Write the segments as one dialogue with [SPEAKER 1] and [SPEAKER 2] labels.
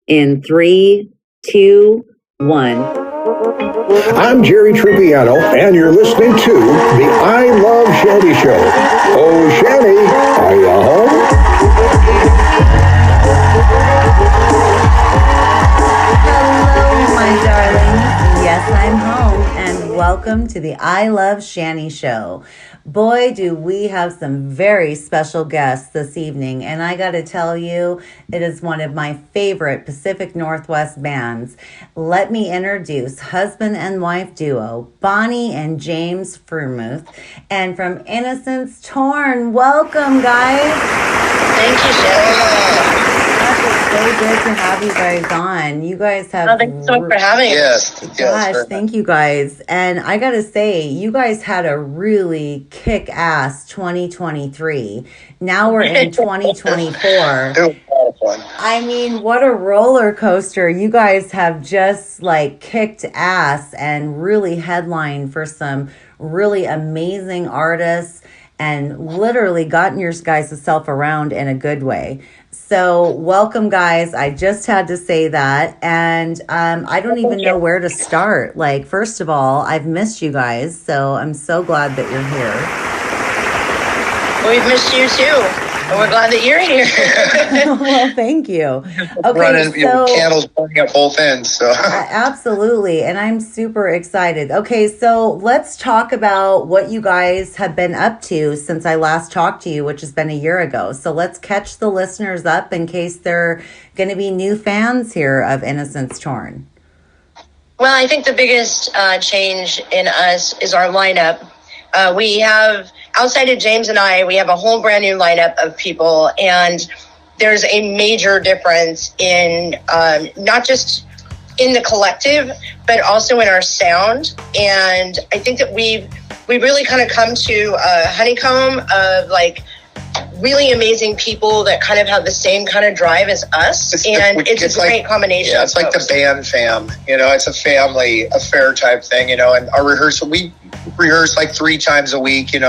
[SPEAKER 1] In 3, 2, 1.
[SPEAKER 2] I'm Jerry Trippiano, and you're listening to the I Love Shanny Show. Oh, Shanny, are you home?
[SPEAKER 1] Hello, my darling. Yes, I'm home, and welcome to the I Love Shanny Show. Boy, do we have some very special guests this evening, and I got to tell you, it is one of my favorite Pacific Northwest bands. Let me introduce husband and wife duo, Bonny and James Freimuth, and from Innocence Torn. Welcome, guys.
[SPEAKER 3] Thank you, Shanny.
[SPEAKER 1] So good to have you guys on. You guys have...
[SPEAKER 3] thanks so much for having us.
[SPEAKER 1] Gosh, thank you guys. And I gotta say, you guys had a really kick-ass 2023. Now we're in 2024.
[SPEAKER 4] It was a lot of fun.
[SPEAKER 1] I mean, what a roller coaster. You guys have just like kicked ass and really headlined for some really amazing artists and literally gotten your guys' self around in a good way. So welcome, guys. I just had to say that. And I don't even know where to start. Like, first of all, I've missed you guys. So I'm so glad that you're here.
[SPEAKER 3] We've missed you too. And we're glad that you're here.
[SPEAKER 1] Well, thank you. Okay,
[SPEAKER 4] Running
[SPEAKER 1] so
[SPEAKER 4] candles burning at both ends. So
[SPEAKER 1] absolutely, and I'm super excited. Okay, so let's talk about what you guys have been up to since I last talked to you, which has been a year ago. So let's catch the listeners up in case they're going to be new fans here of Innocence Torn.
[SPEAKER 3] Well, I think the biggest change in us is our lineup. We have, outside of James and I, we have a whole brand new lineup of people, and there's a major difference in not just in the collective, but also in our sound. And I think that we really kind of come to a honeycomb of like really amazing people that kind of have the same kind of drive as us. It's a great combination.
[SPEAKER 4] Yeah, it's like the band fam, it's a family affair type thing, and our rehearsal, we rehearse like 3 times a week, and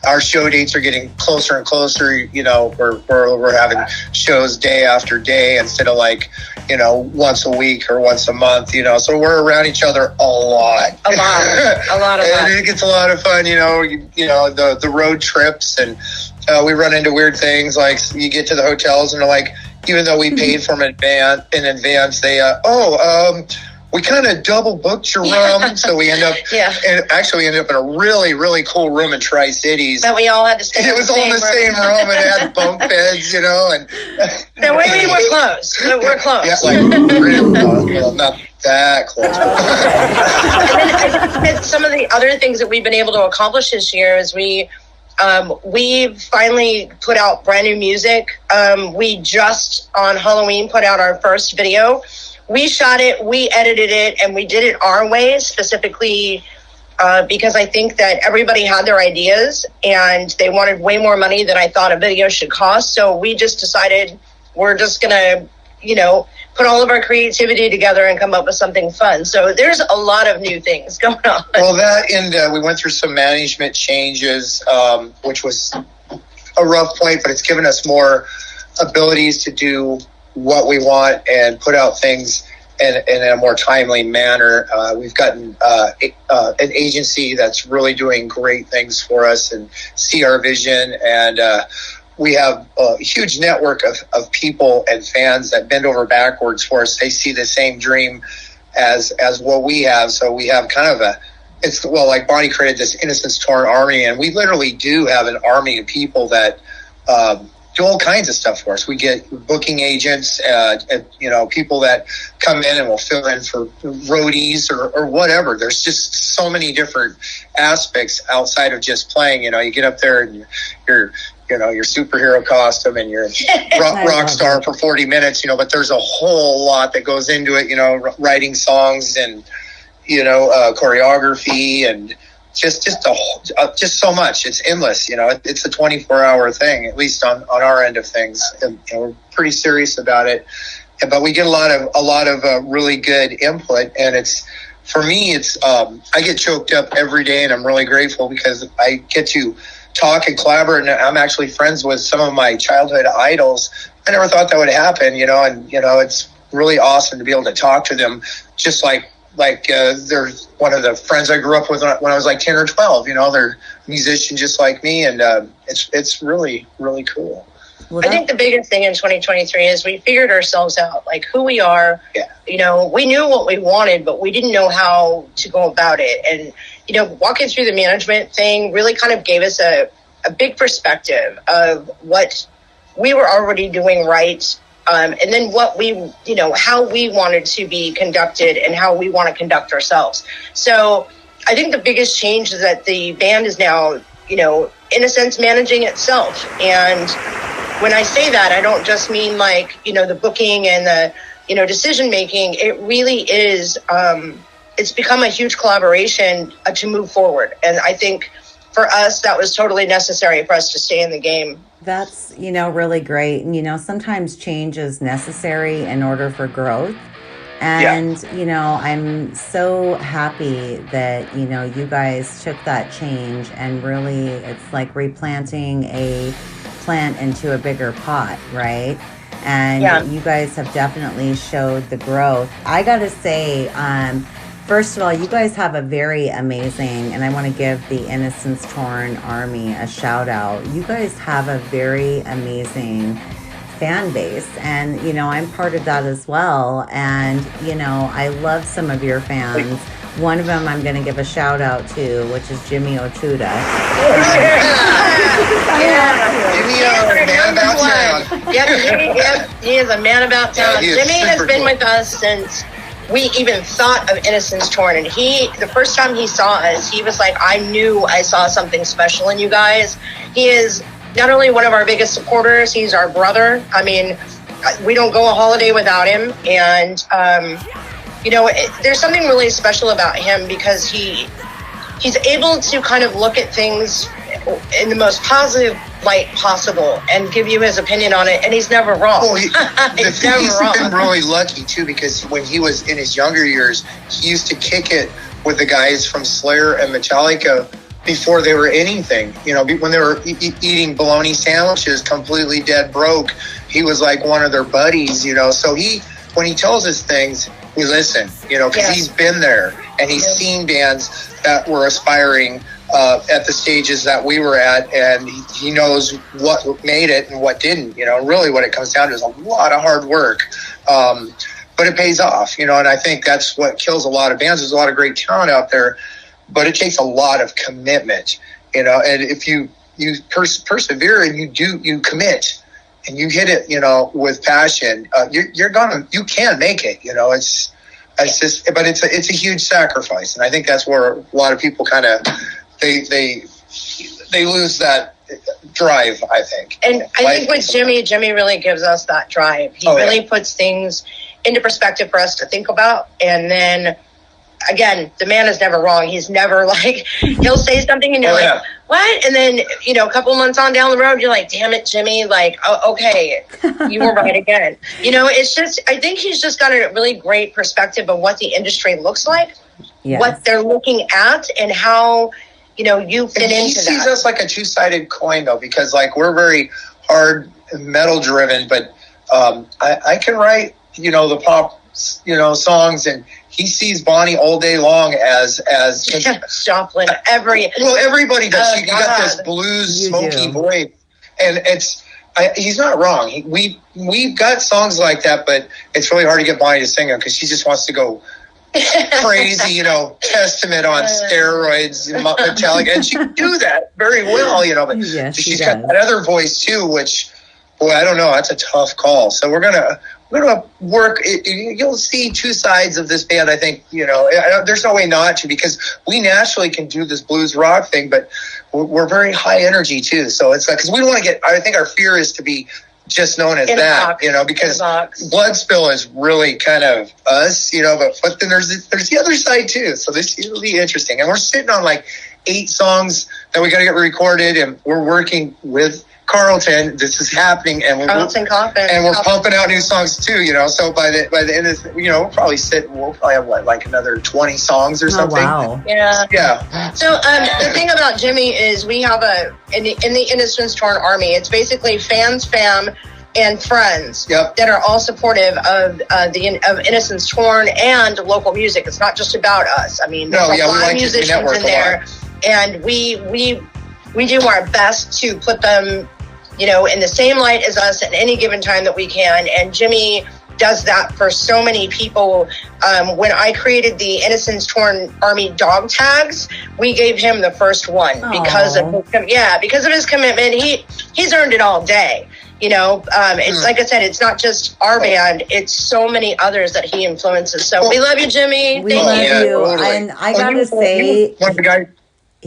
[SPEAKER 4] our show dates are getting closer and closer. We're having shows day after day instead of like, once a week or once a month, so we're around each other a lot. And it gets a lot of fun, the road trips, and we run into weird things like you get to the hotels and they're like, even though we paid for them in advance, they we kind of double booked your room, so we end up and actually ended up in a really, really cool room in Tri-Cities.
[SPEAKER 3] But we all had to stay.
[SPEAKER 4] It was all in the same room, and it had bunk beds, and
[SPEAKER 3] so we're close. We're close.
[SPEAKER 4] Yeah, well, not that close.
[SPEAKER 3] And then I think that some of the other things that we've been able to accomplish this year is we finally put out brand new music. We just on Halloween put out our first video. We shot it, we edited it, and we did it our way, specifically because I think that everybody had their ideas and they wanted way more money than I thought a video should cost. So we just decided we're just going to, put all of our creativity together and come up with something fun. So there's a lot of new things going on.
[SPEAKER 4] Well, that and we went through some management changes, which was a rough point, but it's given us more abilities to do what we want and put out things in a more timely manner. We've gotten an agency that's really doing great things for us and see our vision, and we have a huge network of people and fans that bend over backwards for us. They see the same dream as what we have. So we have kind of like Bonny created this Innocence Torn army, and we literally do have an army of people that do all kinds of stuff for us. We get booking agents, people that come in and will fill in for roadies or whatever. There's just so many different aspects outside of just playing. You get up there and you're your superhero costume and your rock star for 40 minutes, but there's a whole lot that goes into it, writing songs and, choreography and just so much. It's endless. It's a 24-hour thing, at least on our end of things. And we're pretty serious about it, but we get a lot of really good input. And for me, I get choked up every day, and I'm really grateful because I get to talk and collaborate. And I'm actually friends with some of my childhood idols. I never thought that would happen, and really awesome to be able to talk to them, just like they're one of the friends I grew up with when I was like 10 or 12. They're musicians just like me, and it's really, really cool.
[SPEAKER 1] Well,
[SPEAKER 3] I think the biggest thing in 2023 is we figured ourselves out, like who we are.
[SPEAKER 4] Yeah.
[SPEAKER 3] We knew what we wanted, but we didn't know how to go about it. And, walking through the management thing really kind of gave us a big perspective of what we were already doing right. And then what we, how we wanted to be conducted and how we want to conduct ourselves. So I think the biggest change is that the band is now, in a sense, managing itself. And when I say that, I don't just mean like, the booking and the, decision making. It really is, it's become a huge collaboration to move forward. And I think for us, that was totally necessary for us to stay in the game.
[SPEAKER 1] That's, really great. And, sometimes change is necessary in order for growth. And, I'm so happy that, you guys took that change and really it's like replanting a plant into a bigger pot, right? And you guys have definitely showed the growth. I gotta say, first of all, you guys have a very amazing, and I want to give the Innocence Torn Army a shout out. You guys have a very amazing fan base, and I'm part of that as well. And I love some of your fans. One of them I'm going to give a shout out to, which is Jimmy Otuda.
[SPEAKER 3] He is a man about town. Jimmy has been
[SPEAKER 4] cool
[SPEAKER 3] with us since we even thought of Innocence Torn. And the first time he saw us, he was like, I knew I saw something special in you guys. He is not only one of our biggest supporters, he's our brother. I mean, we don't go a holiday without him. And, there's something really special about him because he's able to kind of look at things in the most positive light possible and give you his opinion on it, and he's never wrong.
[SPEAKER 4] Well, he's been really lucky too, because when he was in his younger years, he used to kick it with the guys from Slayer and Metallica before they were anything. When they were eating bologna sandwiches, completely dead broke, he was like one of their buddies. So when he tells us things, we listen. Because he's been there and he's seen bands that were aspiring at the stages that we were at, and he knows what made it and what didn't. Really what it comes down to is a lot of hard work, but it pays off. And I think that's what kills a lot of bands. There's a lot of great talent out there, but it takes a lot of commitment. And if you persevere and you commit and you hit it, with passion, you can make it. It's just, but it's a huge sacrifice, and I think that's where a lot of people kind of they lose that drive, I think.
[SPEAKER 3] And I think with Jimmy really gives us that drive. He really puts things into perspective for us to think about. And then again, the man is never wrong. He's never like, he'll say something and you're like, what? And then, a couple months on down the road, you're like, damn it, Jimmy. Like, oh, okay, you were right again. It's just, I think he's just got a really great perspective of what the industry looks like, what they're looking at, and how, you fit into that. He
[SPEAKER 4] sees us like a two-sided coin, though, because like we're very hard metal driven, but I can write, the pop, songs, and he sees Bonny all day long as
[SPEAKER 3] Joplin.
[SPEAKER 4] Everybody does. You got this blues smoky voice, and he's not wrong. We've got songs like that, but it's really hard to get Bonny to sing them because she just wants to go crazy, Testament on steroids, Metallica, and she can do that very well, but she's got that other voice too, which, boy, I don't know, that's a tough call. So we're gonna work. You'll see two sides of this band, I think. There's no way not to, because we naturally can do this blues rock thing, but we're very high energy too. So it's like, because we don't want to get, I think our fear is to be just known as that, because Blood Spill is really kind of us, but then there's the other side too. So this will be interesting. And we're sitting on like 8 songs that we got to get recorded, and we're working with Carlton. This is happening, and we're pumping out new songs too. So by the end of we'll probably have like another 20 songs or something.
[SPEAKER 1] Wow.
[SPEAKER 3] Yeah. So the thing about Jimmy is we have in the Innocence Torn Army. It's basically fans, fam, and friends
[SPEAKER 4] Yep.
[SPEAKER 3] that are all supportive of Innocence Torn and local music. It's not just about us. I mean, there's a lot of musicians in there, and we do our best to put them, you know, in the same light as us at any given time that we can. And Jimmy does that for so many people. When I created the Innocence Torn Army dog tags, we gave him the first one because of his commitment. He's earned it all day. You know, it's like I said, it's not just our band; it's so many others that he influences. So we love you, Jimmy.
[SPEAKER 1] We love you, and I gotta say,
[SPEAKER 4] one of the guys.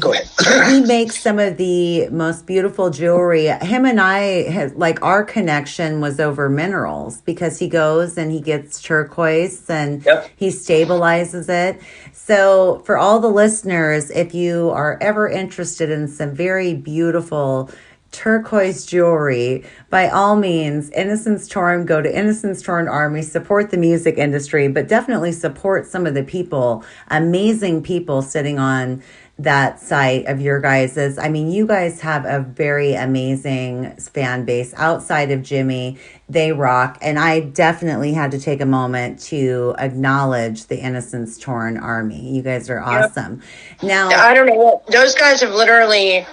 [SPEAKER 4] Go ahead.
[SPEAKER 1] he makes some of the most beautiful jewelry. Him and I, like, our connection was over minerals because he goes and he gets turquoise and he stabilizes it. So for all the listeners, if you are ever interested in some very beautiful turquoise jewelry, by all means, Innocence Torn, go to Innocence Torn Army, support the music industry, but definitely support some of the people, amazing people sitting on that site of your guys's. I mean, you guys have a very amazing fan base outside of Jimmy. They rock. And I definitely had to take a moment to acknowledge the Innocence Torn Army. You guys are awesome. Now,
[SPEAKER 3] I don't know. Those guys have literally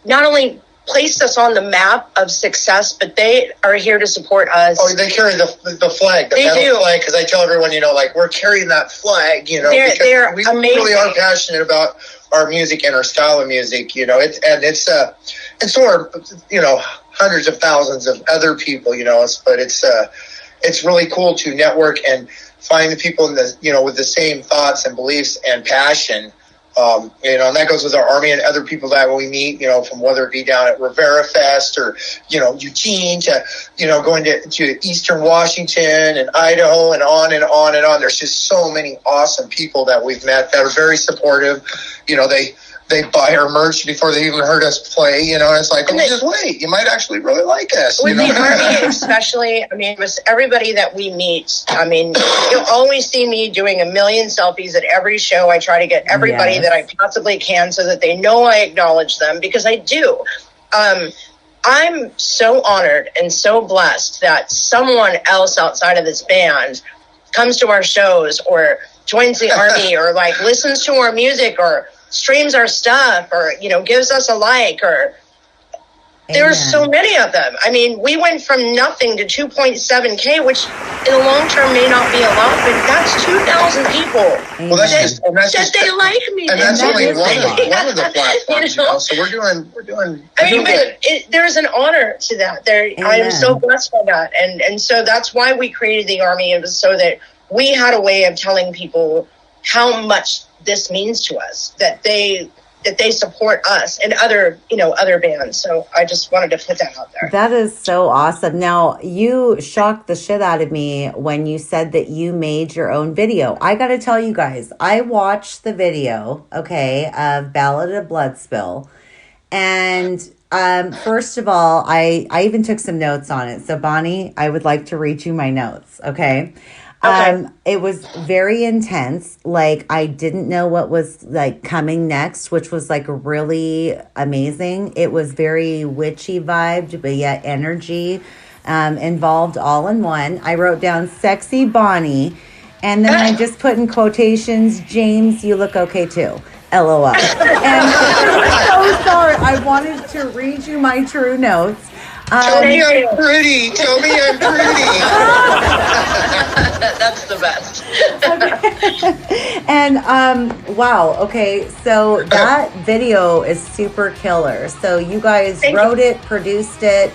[SPEAKER 3] not only placed us on the map of success, but they are here to support us.
[SPEAKER 4] Oh, they carry the flag, the metal flag, because I tell everyone, you know, like, we're carrying that flag, you know,
[SPEAKER 3] they're
[SPEAKER 4] we
[SPEAKER 3] amazing.
[SPEAKER 4] Really are passionate about our music and our style of music, you know, and so are, you know, hundreds of thousands of other people, you know, but it's really cool to network and find the people in the, you know, with the same thoughts and beliefs and passion. You know, and that goes with our Army and other people that we meet, you know, from whether it be down at Rivera Fest or, you know, Eugene to, you know, going to Eastern Washington and Idaho and on and on and on. There's just so many awesome people that we've met that are very supportive. You know, they buy our merch before they even heard us play, you know, and it's like, just wait, you might actually really like us.
[SPEAKER 3] With
[SPEAKER 4] you know?
[SPEAKER 3] the Army especially, I mean, with everybody that we meet, I mean, you'll always see me doing a million selfies at every show. I try to get everybody that I possibly can so that they know I acknowledge them, because I do. I'm so honored and so blessed that someone else outside of this band comes to our shows or joins the Army or like listens to our music or streams our stuff or, you know, gives us a like, or there's so many of them. I mean, we went from nothing to 2.7K, which in the long term may not be a lot, but that's 2,000 people.
[SPEAKER 4] Well, that's
[SPEAKER 3] they like me.
[SPEAKER 4] And that's only one of the platforms, you know. So we're doing.
[SPEAKER 3] I mean, but there's an honor to that. I am so blessed by that, and so that's why we created the Army. It was so that we had a way of telling people how much this means to us, that they support us and other bands. So I just wanted to put that out there.
[SPEAKER 1] That is so awesome. Now, you shocked the shit out of me when you said that you made your own video. I got to tell you guys, I watched the video, of Ballad of Blood Spill. And first of all, I even took some notes on it. So Bonnie, I would like to read you my notes, okay? It was very intense. Like, I didn't know what was like coming next, which was like really amazing. It was very witchy vibed, but yet energy involved all in one. I wrote down sexy Bonnie, and then I just put in quotations, James, you look okay too. LOL. And I'm so sorry. I wanted to read you my true notes.
[SPEAKER 4] Tell me I'm pretty. Tell me I'm pretty.
[SPEAKER 3] That's the best.
[SPEAKER 1] Okay. And wow. Okay, so that video is super killer. So you guys wrote it, produced it.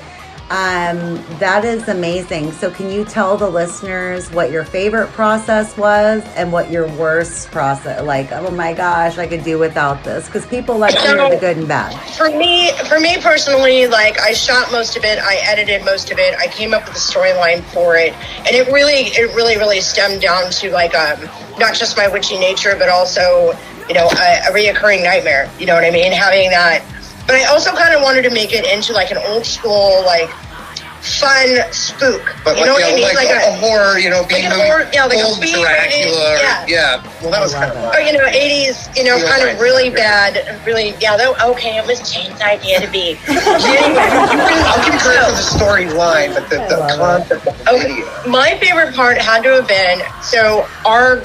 [SPEAKER 1] That is amazing. So can you tell the listeners what your favorite process was and what your worst process, like, oh my gosh, I could do without this? Because people like to hear the good and bad.
[SPEAKER 3] For me personally, like, I shot most of it, I edited most of it, I came up with a storyline for it, and it really stemmed down to like not just my witchy nature, but also, you know, a reoccurring nightmare. You know what I mean? Having that. But I also kind of wanted to make it into like an old school, like fun spook.
[SPEAKER 4] But
[SPEAKER 3] you know what I mean?
[SPEAKER 4] Like a horror, being
[SPEAKER 3] like a horror, like a
[SPEAKER 4] old
[SPEAKER 3] Dracula.
[SPEAKER 4] Yeah. Well, that was kind of fun.
[SPEAKER 3] Or, 80s, kind of really bad, really, okay, it was Jane's idea to be. Anyway,
[SPEAKER 4] I'll give you credit for the storyline, but the concept of the video.
[SPEAKER 3] My favorite part had to have been, so our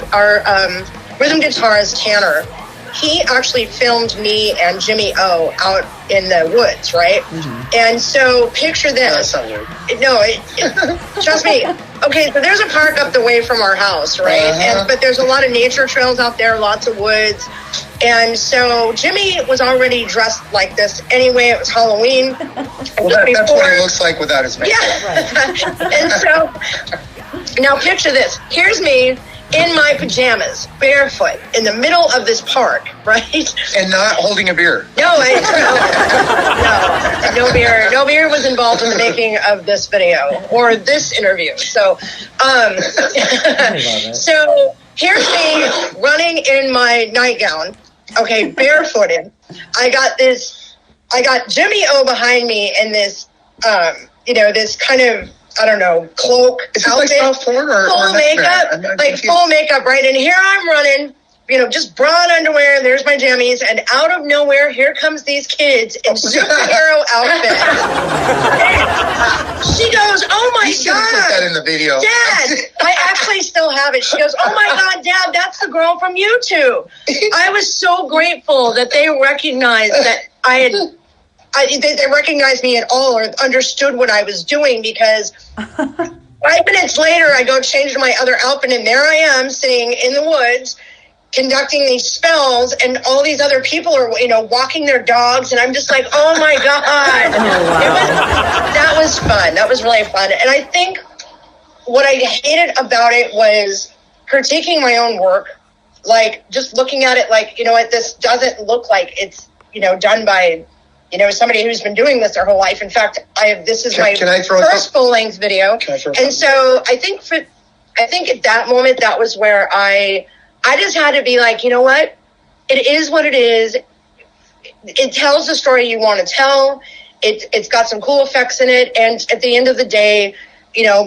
[SPEAKER 3] rhythm guitarist, Tanner, he actually filmed me and Jimmy O out in the woods, right? Mm-hmm. And so picture this.
[SPEAKER 4] That's not weird.
[SPEAKER 3] No, trust me. Okay, so there's a park up the way from our house, right? But there's a lot of nature trails out there, lots of woods. And so Jimmy was already dressed like this anyway. It was Halloween.
[SPEAKER 4] Well, that's what he looks like without his makeup.
[SPEAKER 3] Yeah. And so now picture this. Here's me in my pajamas, barefoot, in the middle of this park, right?
[SPEAKER 4] And not holding a beer.
[SPEAKER 3] No, no beer. No beer was involved in the making of this video or this interview. So, so here's me running in my nightgown, okay, barefooted. I got Jimmy O behind me in this, this kind of, I don't know, cloak, outfit, full makeup, full makeup, right? And here I'm running, just bra and underwear. There's my jammies, and out of nowhere, here comes these kids in superhero outfits. She goes, "Oh my God!"
[SPEAKER 4] Put that in the video,
[SPEAKER 3] Dad. I actually still have it. She goes, "Oh my God, Dad, that's the girl from YouTube." I was so grateful that they recognized that I had. They recognized me at all or understood what I was doing, because 5 minutes later I go change to my other outfit, and there I am sitting in the woods conducting these spells, and all these other people are walking their dogs, and I'm just like, oh my God. That was fun. That was really fun. And I think what I hated about it was critiquing my own work, like just looking at it like, this doesn't look like it's done by somebody who's been doing this their whole life. In fact, this is my first full-length video. And so I think at that moment, that was where I just had to be like, you know what? It is what it is. It tells the story you want to tell. It's got some cool effects in it. And at the end of the day,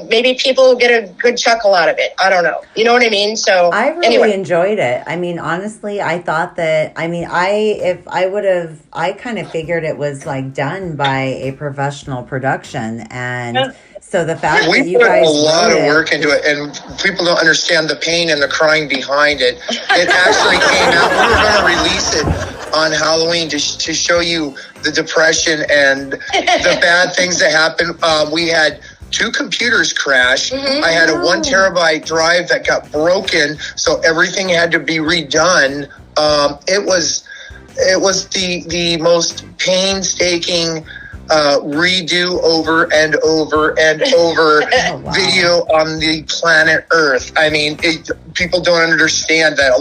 [SPEAKER 3] maybe people get a good chuckle out of it. I don't know. You know what I mean? So
[SPEAKER 1] I really enjoyed it. I mean, honestly, I thought that, I kind of figured it was like done by a professional production. And so the fact that you guys
[SPEAKER 4] put a lot of work into it, and people don't understand the pain and the crying behind it. It actually came out. We were going to release it on Halloween to show you the depression and the bad things that happened. We had 2 computers crash. Mm-hmm. I had a 1 terabyte drive that got broken, so everything had to be redone. It was the most painstaking redo over and over and over video on the planet Earth. I mean, people don't understand that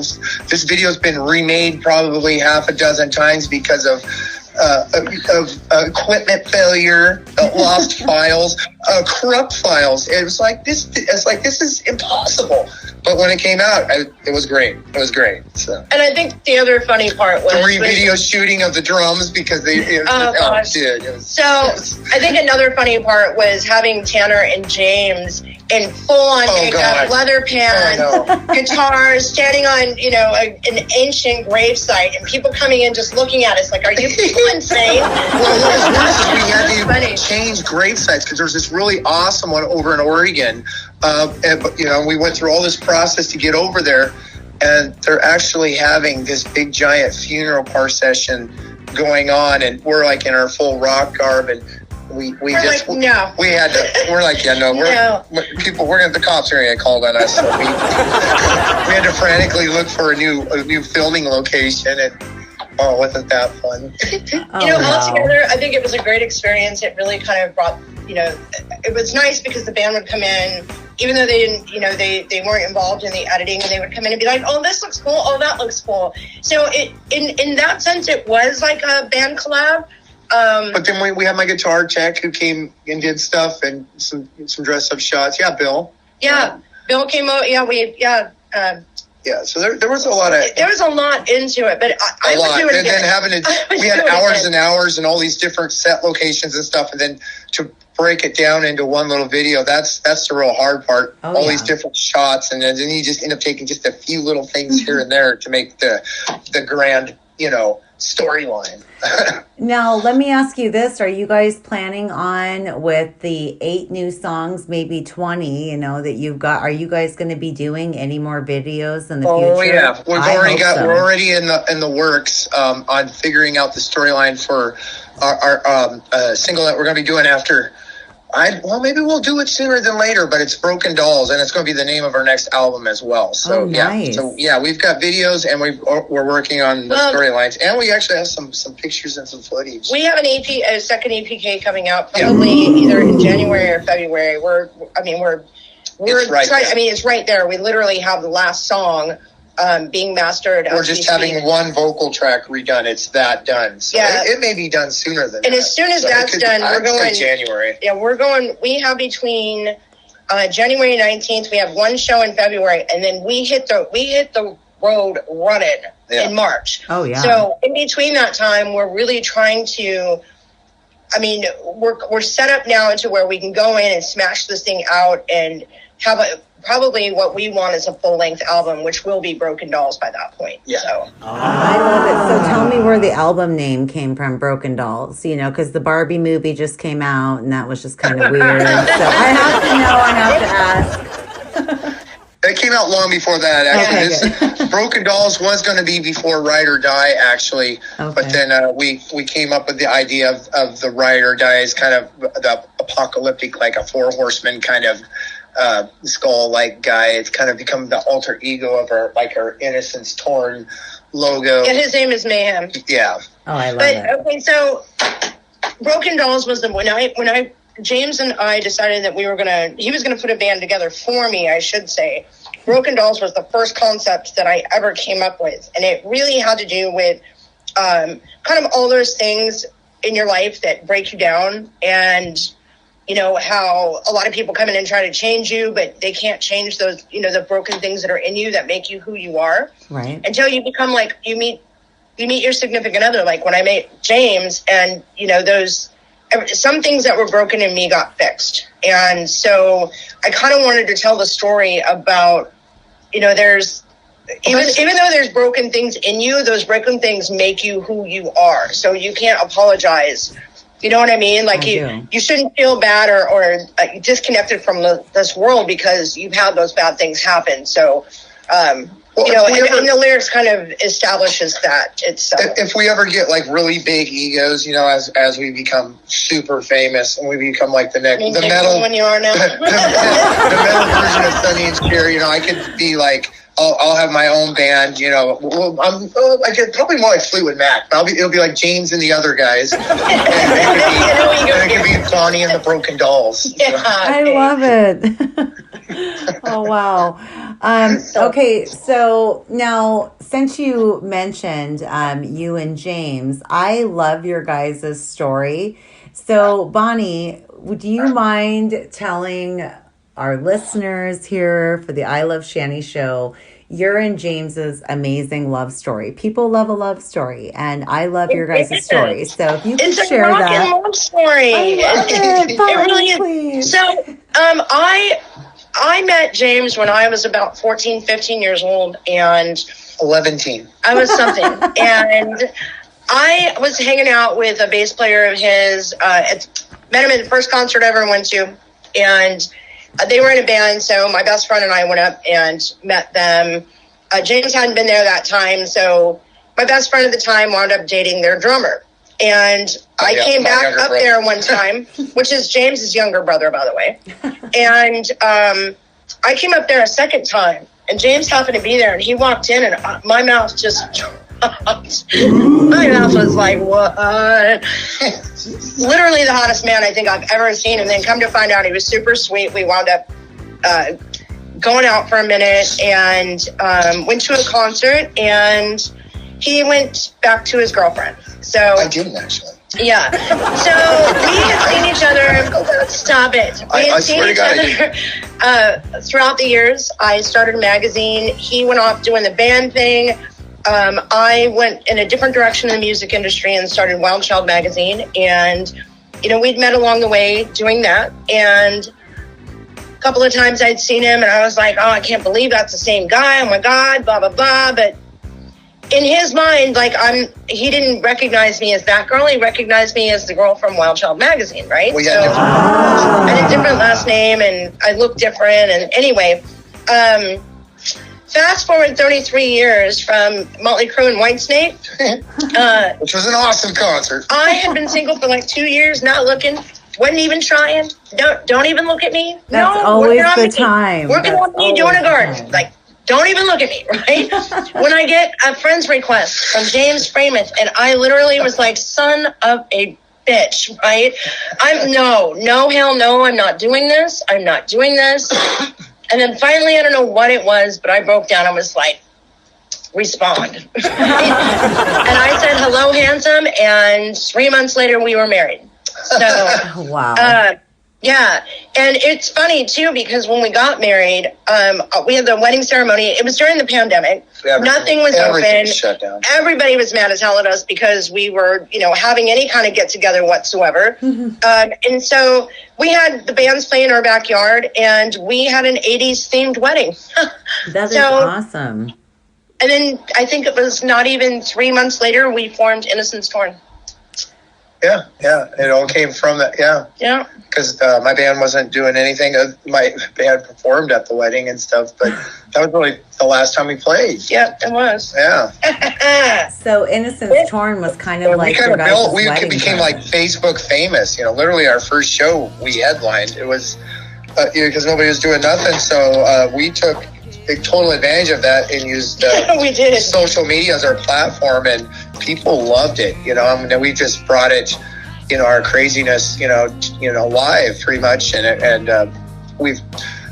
[SPEAKER 4] this video has been remade probably half a dozen times because of equipment failure, lost files, corrupt files. It was like this. It's like, this is impossible. But when it came out, it was great. It was great. So.
[SPEAKER 3] And I think the other funny part was
[SPEAKER 4] the video shooting of the drums, because they.
[SPEAKER 3] So I think another funny part was having Tanner and James in full-on makeup, leather pants, guitars, standing on an ancient gravesite, and people coming in just looking at us like, "Are you people insane?"
[SPEAKER 4] Well, what was worse is we had to change gravesites, because there was this really awesome one over in Oregon. We went through all this process to get over there, and they're actually having this big giant funeral procession going on, and we're like in our full rock garb, and we had to, the cops are gonna get called on us. So we had to frantically look for a new filming location, and wasn't that fun?
[SPEAKER 3] Altogether, I think it was a great experience. It really kind of brought, it was nice because the band would come in, even though they didn't, they weren't involved in the editing, and they would come in and be like, "Oh, this looks cool. Oh, that looks cool." So in that sense, it was like a band collab.
[SPEAKER 4] But then we had my guitar tech who came and did stuff, and some dress up shots. Yeah, Bill.
[SPEAKER 3] Yeah, Bill came out. Yeah,
[SPEAKER 4] Yeah, so there was a lot of...
[SPEAKER 3] There was a lot into it, but I would do it
[SPEAKER 4] and
[SPEAKER 3] again.
[SPEAKER 4] then having to... We had hours and hours and all these different set locations and stuff, and then to break it down into one little video, that's the real hard part. All these different shots, and then you just end up taking just a few little things here and there to make the grand, storyline.
[SPEAKER 1] Now, let me ask you this. Are you guys planning on, with the 8 new songs, maybe 20, that you've got, are you guys going to be doing any more videos in the future?
[SPEAKER 4] Oh, yeah. We're already in the works on figuring out the storyline for our single that we're going to be doing after. Maybe we'll do it sooner than later, but it's Broken Dolls, and it's going to be the name of our next album as well. So,
[SPEAKER 1] nice.
[SPEAKER 4] We've got videos, and we're working on the storylines, and we actually have some pictures and some footage.
[SPEAKER 3] We have a second EPK coming out probably either in January or February. It's right there. We literally have the last song being mastered.
[SPEAKER 4] We're just having one vocal track redone. It's that done. So it may be done sooner than that.
[SPEAKER 3] And as soon as that's done, we're going
[SPEAKER 4] January.
[SPEAKER 3] Yeah, we have between January 19th, we have one show in February, and then we hit the road running in March.
[SPEAKER 1] Oh, yeah.
[SPEAKER 3] So in between that time, we're really trying to, we're set up now to where we can go in and smash this thing out and have probably what we want is a full-length album, which will be Broken Dolls by that point.
[SPEAKER 4] Yeah.
[SPEAKER 3] So.
[SPEAKER 1] I love it. So tell me where the album name came from, Broken Dolls, because the Barbie movie just came out, and that was just kind of weird. So I have to know, I have to ask.
[SPEAKER 4] It came out long before that, actually. Broken Dolls was going to be before Ride or Die, actually. Okay. But then we came up with the idea of the Ride or Die as kind of the apocalyptic, like a 4 horsemen kind of skull-like guy. It's kind of become the alter ego of our Innocence Torn logo.
[SPEAKER 3] Yeah, his name is Mayhem.
[SPEAKER 4] Yeah.
[SPEAKER 1] Oh, I love it.
[SPEAKER 3] Okay, so Broken Dolls was when James and I decided that he was gonna put a band together for me, I should say. Broken Dolls was the first concept that I ever came up with, and it really had to do with kind of all those things in your life that break you down, and how a lot of people come in and try to change you, but they can't change those, the broken things that are in you that make you who you are.
[SPEAKER 1] Right.
[SPEAKER 3] Until you become you meet your significant other. Like when I met James, and some things that were broken in me got fixed. And so I kind of wanted to tell the story about, there's, even though there's broken things in you, those broken things make you who you are. So you can't apologize. You know what I mean? Like you shouldn't feel bad or disconnected from this world because you've had those bad things happen. So, and the lyrics kind of establishes that itself.
[SPEAKER 4] If we ever get really big egos, as we become super famous and we become the metal,
[SPEAKER 3] when you are now,
[SPEAKER 4] the metal version of Sonny and Cher, I could be I'll have my own band, I could probably more like Fleetwood Mac, but it'll be like James and the other guys. And it could be Bonny and the Broken Dolls.
[SPEAKER 3] Yeah,
[SPEAKER 1] I love it. Oh, wow. Okay, so now, since you mentioned you and James, I love your guys' story. So, Bonny, would you mind telling our listeners here for the I Love Shanny show, your and James's amazing love story? People love a love story, and I love your guys' story. So if you can share that.
[SPEAKER 3] It's a rock and roll story.
[SPEAKER 1] I love it.
[SPEAKER 3] It really is.
[SPEAKER 1] Please.
[SPEAKER 3] So I met James when I was about 14, 15 years old, and
[SPEAKER 4] 11.
[SPEAKER 3] I was something. And I was hanging out with a bass player of his. Met him at the first concert I ever went to, and they were in a band, so my best friend and I went up and met them. James hadn't been there that time, so my best friend at the time wound up dating their drummer. And I came back up there one time, which is James's younger brother, by the way. And I came up there a second time, and James happened to be there, and he walked in, and my mouth just dropped. My mouth was like, what? Literally the hottest man I think I've ever seen. And then come to find out, he was super sweet. We wound up going out for a minute and went to a concert, and he went back to his girlfriend. So
[SPEAKER 4] I didn't actually.
[SPEAKER 3] Yeah. So we had seen each other. Stop it. We had seen each other throughout the years. I started a magazine. He went off doing the band thing. I went in a different direction in the music industry and started Wild Child magazine. And, we'd met along the way doing that. And a couple of times I'd seen him and I was like, oh, I can't believe that's the same guy. Oh my God, blah, blah, blah. But in his mind, he didn't recognize me as that girl. He recognized me as the girl from Wild Child magazine, right?
[SPEAKER 4] We
[SPEAKER 3] So
[SPEAKER 4] got different
[SPEAKER 3] I had a different last name and I looked different. And anyway, fast forward 33 years from Motley Crue and Whitesnake.
[SPEAKER 4] which was an awesome concert.
[SPEAKER 3] I had been single for 2 years, not looking, wasn't even trying. Don't even look at me.
[SPEAKER 1] That's
[SPEAKER 3] no,
[SPEAKER 1] always
[SPEAKER 3] working on
[SPEAKER 1] the
[SPEAKER 3] me.
[SPEAKER 1] time.
[SPEAKER 3] Working
[SPEAKER 1] That's
[SPEAKER 3] on me, doing a
[SPEAKER 1] always the
[SPEAKER 3] garden.
[SPEAKER 1] time.
[SPEAKER 3] Don't even look at me, right? When I get a friend's request from James Freimuth, and I literally was like, son of a bitch, right? No, hell no, I'm not doing this. I'm not doing this. And then finally, I don't know what it was, but I broke down. I was like, respond. And I said, hello, handsome. And 3 months later, we were married. So,
[SPEAKER 1] wow.
[SPEAKER 3] yeah. And it's funny, too, because when we got married, we had the wedding ceremony. It was during the pandemic. Nothing was open.
[SPEAKER 4] Shut down.
[SPEAKER 3] Everybody was mad as hell at us because we were, having any kind of get together whatsoever. And so we had the bands play in our backyard and we had an 80s themed wedding.
[SPEAKER 1] That is awesome.
[SPEAKER 3] And then I think it was not even 3 months later, we formed Innocence Torn.
[SPEAKER 4] Yeah. It all came from that. Yeah.
[SPEAKER 3] Yeah.
[SPEAKER 4] Because my band wasn't doing anything. My band performed at the wedding and stuff, but that was really the last time we played.
[SPEAKER 3] Yeah, it was.
[SPEAKER 4] Yeah.
[SPEAKER 1] So Innocence Torn was kind of like your guys'
[SPEAKER 4] we
[SPEAKER 1] wedding
[SPEAKER 4] became
[SPEAKER 1] present.
[SPEAKER 4] Facebook famous. Literally our first show we headlined. It was because nobody was doing nothing, so we took total advantage of that and used
[SPEAKER 3] we did.
[SPEAKER 4] social media as our platform, and people loved it. We just brought it, our craziness, live pretty much, and we've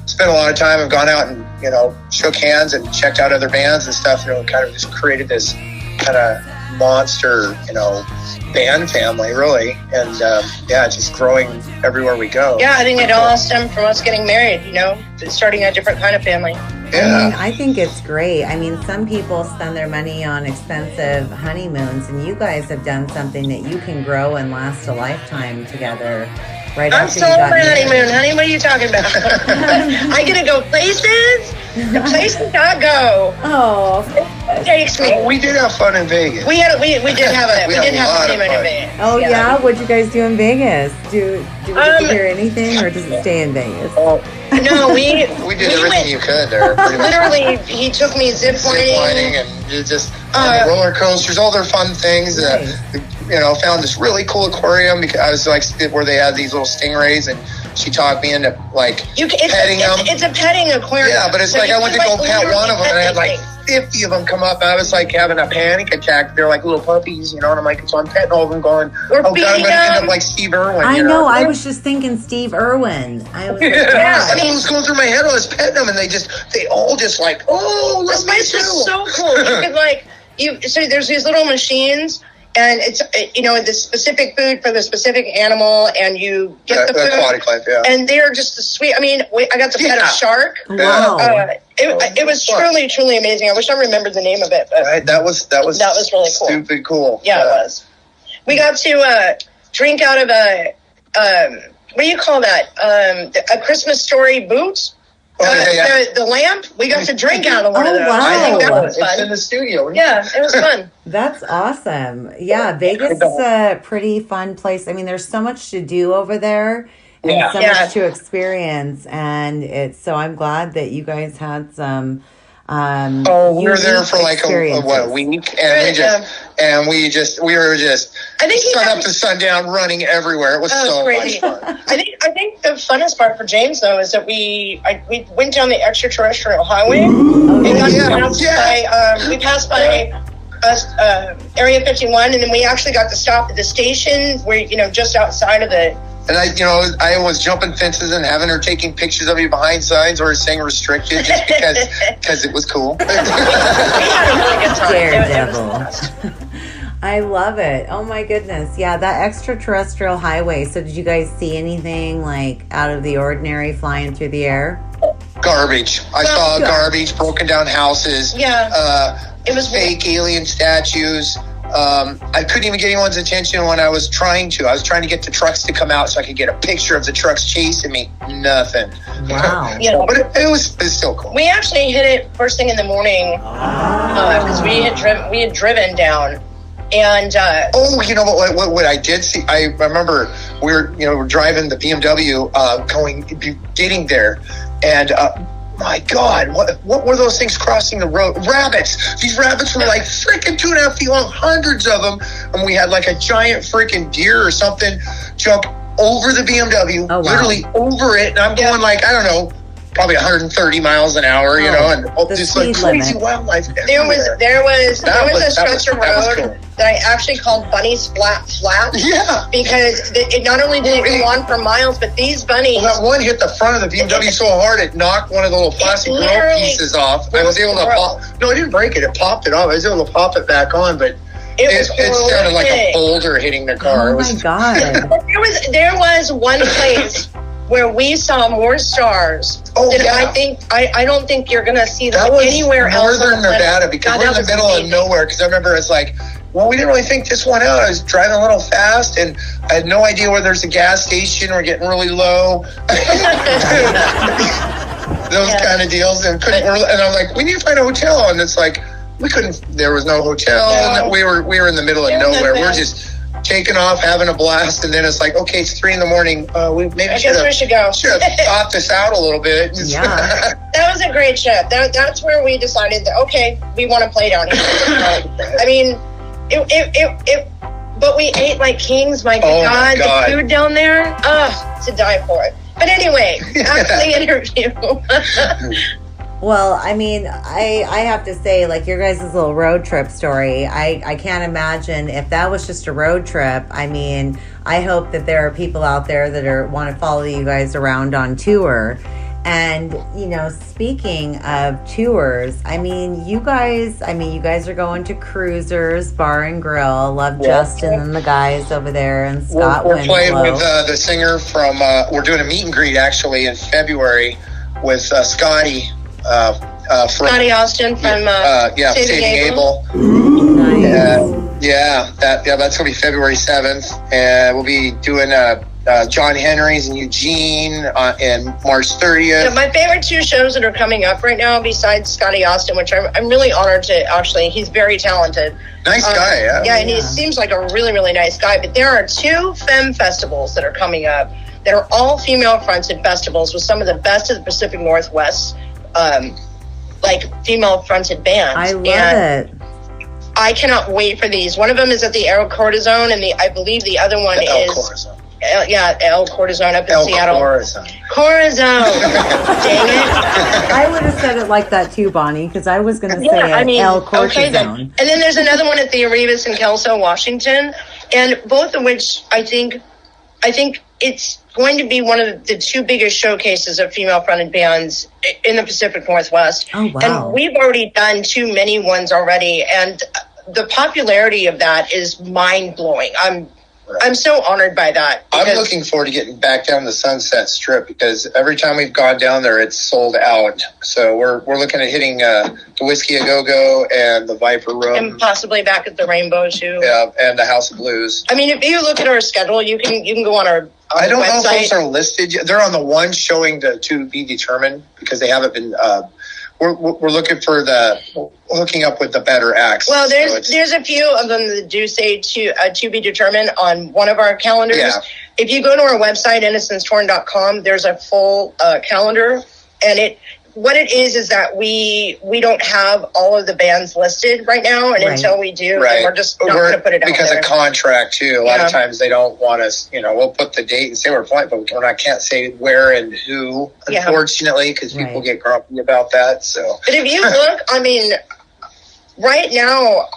[SPEAKER 4] spent a lot of time and gone out and shook hands and checked out other bands and stuff, kind of just created this kind of monster, band family, really, and just growing everywhere we go.
[SPEAKER 3] Yeah, I think it all stemmed from us getting married, starting a different kind of family.
[SPEAKER 4] Yeah.
[SPEAKER 1] I think it's great. Some people spend their money on expensive honeymoons, and you guys have done something that you can grow and last a lifetime together. Right
[SPEAKER 3] I'm
[SPEAKER 1] after
[SPEAKER 3] so
[SPEAKER 1] you got
[SPEAKER 3] over
[SPEAKER 1] married.
[SPEAKER 3] honeymoon, honey. What are you talking about? I get to go places. The places I go.
[SPEAKER 1] Oh,
[SPEAKER 3] Takes me.
[SPEAKER 4] We did have fun in Vegas.
[SPEAKER 3] We did have
[SPEAKER 4] We had
[SPEAKER 3] a
[SPEAKER 4] a lot of
[SPEAKER 3] honeymoon in
[SPEAKER 4] fun.
[SPEAKER 3] Vegas.
[SPEAKER 1] oh yeah. What'd you guys do in Vegas? Do we get to hear anything, or does it stay in Vegas?
[SPEAKER 3] No, we
[SPEAKER 4] did everything you could there. Pretty much.
[SPEAKER 3] Literally, he took me zip
[SPEAKER 4] Ziplining
[SPEAKER 3] lining.
[SPEAKER 4] and you just on the roller coasters, all their fun things.
[SPEAKER 1] Nice.
[SPEAKER 4] Found this really cool aquarium because I was where they had these little stingrays, and she talked me into petting them.
[SPEAKER 3] It's a petting aquarium.
[SPEAKER 4] Yeah, but it's
[SPEAKER 3] So
[SPEAKER 4] like I went to go pet one of them, and I had
[SPEAKER 3] literally
[SPEAKER 4] 50 of them come up. I was like having a panic attack. They're like little puppies, and I'm like, so I'm petting all of them, going,
[SPEAKER 3] We're
[SPEAKER 4] oh God, I'm
[SPEAKER 3] beating
[SPEAKER 4] going to end
[SPEAKER 3] them.
[SPEAKER 4] up like Steve Irwin.
[SPEAKER 1] I know. I was just thinking Steve Irwin. I was like,
[SPEAKER 4] Yeah, I
[SPEAKER 1] God.
[SPEAKER 4] mean, it was going through my head. I was petting them, and they all just like, oh,
[SPEAKER 3] This
[SPEAKER 4] let's me
[SPEAKER 3] place
[SPEAKER 4] too.
[SPEAKER 3] is so cool. You could so there's these little machines, and it's the specific food for the specific animal, and you get the food.
[SPEAKER 4] Aquatic life, yeah.
[SPEAKER 3] And they're just the sweet. I mean, I got to pet a shark.
[SPEAKER 1] Wow.
[SPEAKER 3] It was truly, truly amazing. I wish I remembered the name of it, but
[SPEAKER 4] Right, that was
[SPEAKER 3] really cool.
[SPEAKER 4] Stupid cool.
[SPEAKER 3] yeah, it was. We got to drink out of a what do you call that? A Christmas story boot. The lamp. We got to drink out of one of
[SPEAKER 1] Oh,
[SPEAKER 3] those.
[SPEAKER 1] wow.
[SPEAKER 3] I think that was
[SPEAKER 4] It's in
[SPEAKER 3] fun.
[SPEAKER 4] the studio.
[SPEAKER 3] Yeah, it was fun.
[SPEAKER 1] That's awesome. Yeah, Vegas is a pretty fun place. There's so much to do over there and so much to experience. And so I'm glad that you guys had some
[SPEAKER 4] we were there for like a week, and we were just
[SPEAKER 3] I think
[SPEAKER 4] sun up to sundown running everywhere. It was so
[SPEAKER 3] crazy.
[SPEAKER 4] much fun.
[SPEAKER 3] I think the funnest part for James though is that we went down the extraterrestrial highway. We passed by Area 51, and then we actually got to stop at the station where just outside of the.
[SPEAKER 4] And I was jumping fences and having her taking pictures of me behind signs or saying restricted just because it was cool.
[SPEAKER 3] We had a really good time. It was a
[SPEAKER 1] Daredevil.
[SPEAKER 3] blast.
[SPEAKER 1] I love it. Oh my goodness. Yeah, that extraterrestrial highway. So did you guys see anything like out of the ordinary flying through the air?
[SPEAKER 4] Garbage. I saw garbage, broken down houses.
[SPEAKER 3] Yeah.
[SPEAKER 4] It was fake alien statues. I couldn't even get anyone's attention when I was trying to. I was trying to get the trucks to come out so I could get a picture of the trucks chasing me. Nothing.
[SPEAKER 1] Wow.
[SPEAKER 3] Yeah.
[SPEAKER 4] But it's still cool.
[SPEAKER 3] We actually hit it first thing in the morning because we had driven down. And
[SPEAKER 4] you know what I did see? I remember we're driving the BMW, getting there, and my God, what were those things crossing the road? Rabbits. These rabbits were like freaking 2.5 feet long, hundreds of them, and we had like a giant freaking deer or something jump over the BMW, literally over it, and I'm going like, I don't know, probably 130 miles an hour, you know, and just like crazy wildlife.
[SPEAKER 3] There was a stretch of road that I actually called Bunny's Flat.
[SPEAKER 4] Yeah.
[SPEAKER 3] Because it not only did it go on for miles, but these bunnies.
[SPEAKER 4] Well, that one hit the front of the BMW so hard it knocked one of the little plastic grill pieces off. I was able to pop. No, I didn't break it. It popped it off. I was able to pop it back on, but it sounded like a boulder hitting the car.
[SPEAKER 1] Oh my God.
[SPEAKER 3] There was one place where we saw more stars I don't think you're going to see them anywhere else.
[SPEAKER 4] Northern Nevada, because we're in the middle of nowhere. Because I remember it's like, well, we didn't really think this one out. I was driving a little fast, and I had no idea where there's a gas station. We're getting really low. Those kind of deals. And I'm like, we need to find a hotel. And it's like, we couldn't. There was no hotel. No. And we were in the middle of nowhere. We're just taking off, having a blast, and then it's like, okay, it's 3 a.m. We should have thought this out a little bit.
[SPEAKER 1] Yeah.
[SPEAKER 3] That was a great trip. That's where we decided that, okay, we want to play down here. I mean, but we ate like kings. My God, the food down there, to die for it. But anyway, after the interview.
[SPEAKER 1] Well, I mean, I have to say, like, your guys' little road trip story, I can't imagine if that was just a road trip. I mean, I hope that there are people out there that want to follow you guys around on tour. And, you know, speaking of tours, I mean, you guys are going to Cruisers Bar and Grill. Love Justin and the guys over there, and Scott
[SPEAKER 4] We're playing with the singer from, we're doing a meet and greet, actually, in February with Scotty.
[SPEAKER 3] Scotty Austin from
[SPEAKER 4] Saving Abel.
[SPEAKER 1] Nice.
[SPEAKER 4] That's gonna be February 7th, and we'll be doing John Henry's in Eugene in March 30th.
[SPEAKER 3] So my favorite 2 shows that are coming up right now, besides Scotty Austin, which I'm really honored to actually. He's very talented.
[SPEAKER 4] Nice guy, yeah.
[SPEAKER 3] Yeah, and he seems like a really, really nice guy. But there are 2 femme festivals that are coming up that are all female-fronted festivals with some of the best of the Pacific Northwest. Like female-fronted bands.
[SPEAKER 1] I love it.
[SPEAKER 3] I cannot wait for these. One of them is at the El Cortizone, and I believe the other one is El Cortizone up in Seattle. Corazon. Dang it!
[SPEAKER 1] I would have said it like that too, Bonnie, because I was going to say El Cortizone.
[SPEAKER 3] Okay, then. And then there's another one at the Arribas in Kelso, Washington, and both of which I think it's going to be one of the 2 biggest showcases of female-fronted bands in the Pacific Northwest.
[SPEAKER 1] Oh, wow.
[SPEAKER 3] And we've already done too many ones already, and the popularity of that is mind-blowing. I'm so honored by that.
[SPEAKER 4] I'm looking forward to getting back down the Sunset Strip, because every time we've gone down there, it's sold out. So we're looking at hitting the Whiskey A Go-Go and the Viper Room.
[SPEAKER 3] And possibly back at the Rainbow, too.
[SPEAKER 4] Yeah, and the House of Blues.
[SPEAKER 3] I mean, if you look at our schedule, you can go on our
[SPEAKER 4] I don't
[SPEAKER 3] website.
[SPEAKER 4] know if those are listed yet. They're on the one showing the to be determined, because they haven't been. We're looking for the hooking up with the better acts.
[SPEAKER 3] Well, there's a few of them that do say to be determined on one of our calendars.
[SPEAKER 4] Yeah.
[SPEAKER 3] If you go to our website, innocencetorn.com, there's a full calendar, and what it is that we don't have all of the bands listed right now, and until we do, then we're just not going to put it out
[SPEAKER 4] because
[SPEAKER 3] there.
[SPEAKER 4] of contract too. A lot of times they don't want us. You know, we'll put the date and say we're playing, but can't say where and who. Unfortunately, because people get grumpy about that. So,
[SPEAKER 3] but if you look, I mean, right now,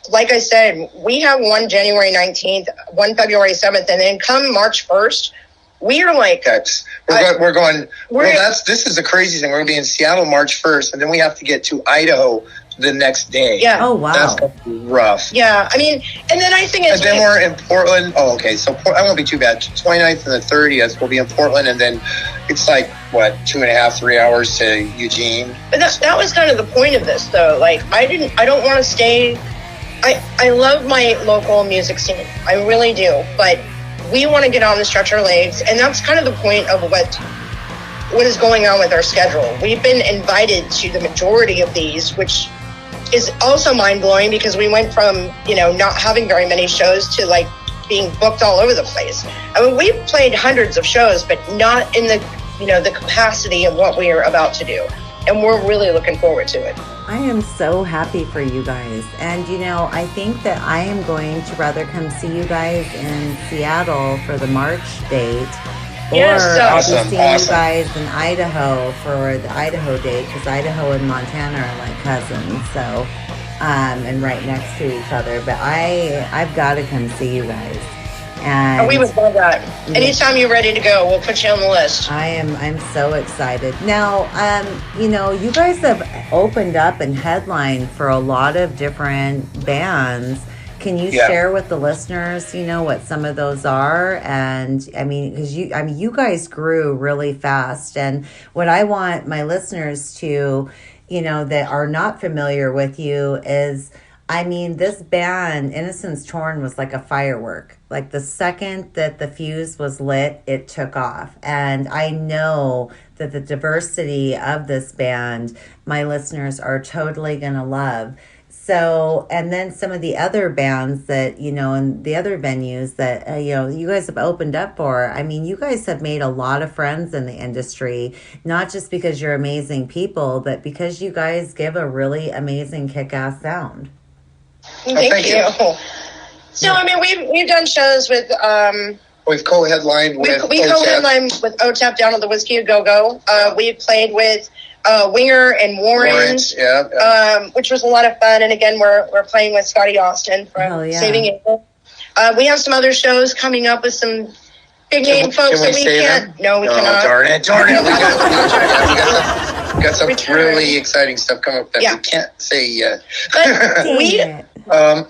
[SPEAKER 3] like I said, we have one January 19th, one February 7th, and then come March 1st. We are like
[SPEAKER 4] this is the crazy thing. We're going to be in Seattle March 1st, and then we have to get to Idaho the next day.
[SPEAKER 3] Yeah.
[SPEAKER 1] Oh, wow.
[SPEAKER 4] That's rough.
[SPEAKER 3] Yeah, I mean, and then I think
[SPEAKER 4] and then we're in Portland. Oh, okay. So I won't be too bad. 29th and the 30th we'll be in Portland, and then it's like what 2.5, 3 hours to Eugene.
[SPEAKER 3] But that was kind of the point of this, though. Like, I don't want to stay. I love my local music scene. I really do. But we want to get on and stretch our legs, and that's kind of the point of what is going on with our schedule. We've been invited to the majority of these, which is also mind-blowing because we went from, not having very many shows to like being booked all over the place. I mean, we've played hundreds of shows, but not in the, the capacity of what we are about to do. And we're really looking forward to it.
[SPEAKER 1] I am so happy for you guys. And, I think that I am going to rather come see you guys in Seattle for the March date.
[SPEAKER 3] Yes,
[SPEAKER 1] or I'll
[SPEAKER 4] awesome,
[SPEAKER 1] be seeing you guys in Idaho for the Idaho date, because Idaho and Montana are like cousins, so and right next to each other. But I've got to come see you guys. And
[SPEAKER 3] we would love that. Anytime you're ready to go, we'll put you on the list.
[SPEAKER 1] I'm so excited. Now, you guys have opened up and headlined for a lot of different bands. Can you share with the listeners, what some of those are? And because you guys grew really fast. And what I want my listeners to, that are not familiar with you is, this band, Innocence Torn, was like a firework. Like the second that the fuse was lit, it took off. And I know that the diversity of this band, my listeners are totally going to love. So, and then some of the other bands that, and the other venues that, you guys have opened up for, you guys have made a lot of friends in the industry, not just because you're amazing people, but because you guys give a really amazing kick-ass sound.
[SPEAKER 3] Thank you. So, we've done shows with,
[SPEAKER 4] we've co-headlined with
[SPEAKER 3] we co-headlined with OTEP down at the Whiskey A Go-Go. We've played with Winger and Warrens, which was a lot of fun. And again, we're playing with Scotty Austin from Saving April. We have some other shows coming up with some big name folks that we can't. Them? No, we cannot.
[SPEAKER 4] Darn it. We got some really exciting stuff coming up that we can't say yet.
[SPEAKER 3] But
[SPEAKER 4] but I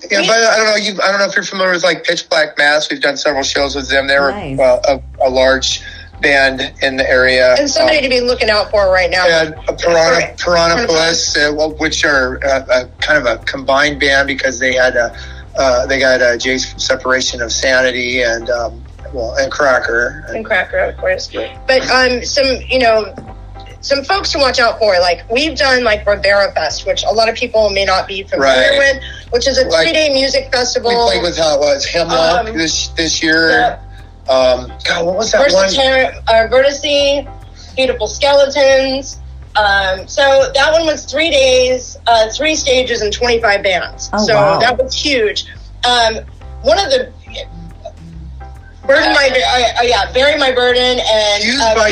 [SPEAKER 4] don't know. I don't know if you're familiar with like Pitch Black Mass. We've done several shows with them. They're a large band in the area,
[SPEAKER 3] and somebody to be looking out for right now.
[SPEAKER 4] And Piranha Bliss, which are kind of a combined band because they had they got Jay's Separation of Sanity and Cracker
[SPEAKER 3] and Cracker, of course. But some folks to watch out for. Like we've done like Rivera Fest, which a lot of people may not be familiar with, which is a 3-day music festival.
[SPEAKER 4] We played with how it was Hemlock this year.
[SPEAKER 3] Yeah.
[SPEAKER 4] God, what was that one?
[SPEAKER 3] Vertice, Beautiful Skeletons. So that one was 3 days, 3 stages, and 25 bands. That was huge. One of the Bury My Burden and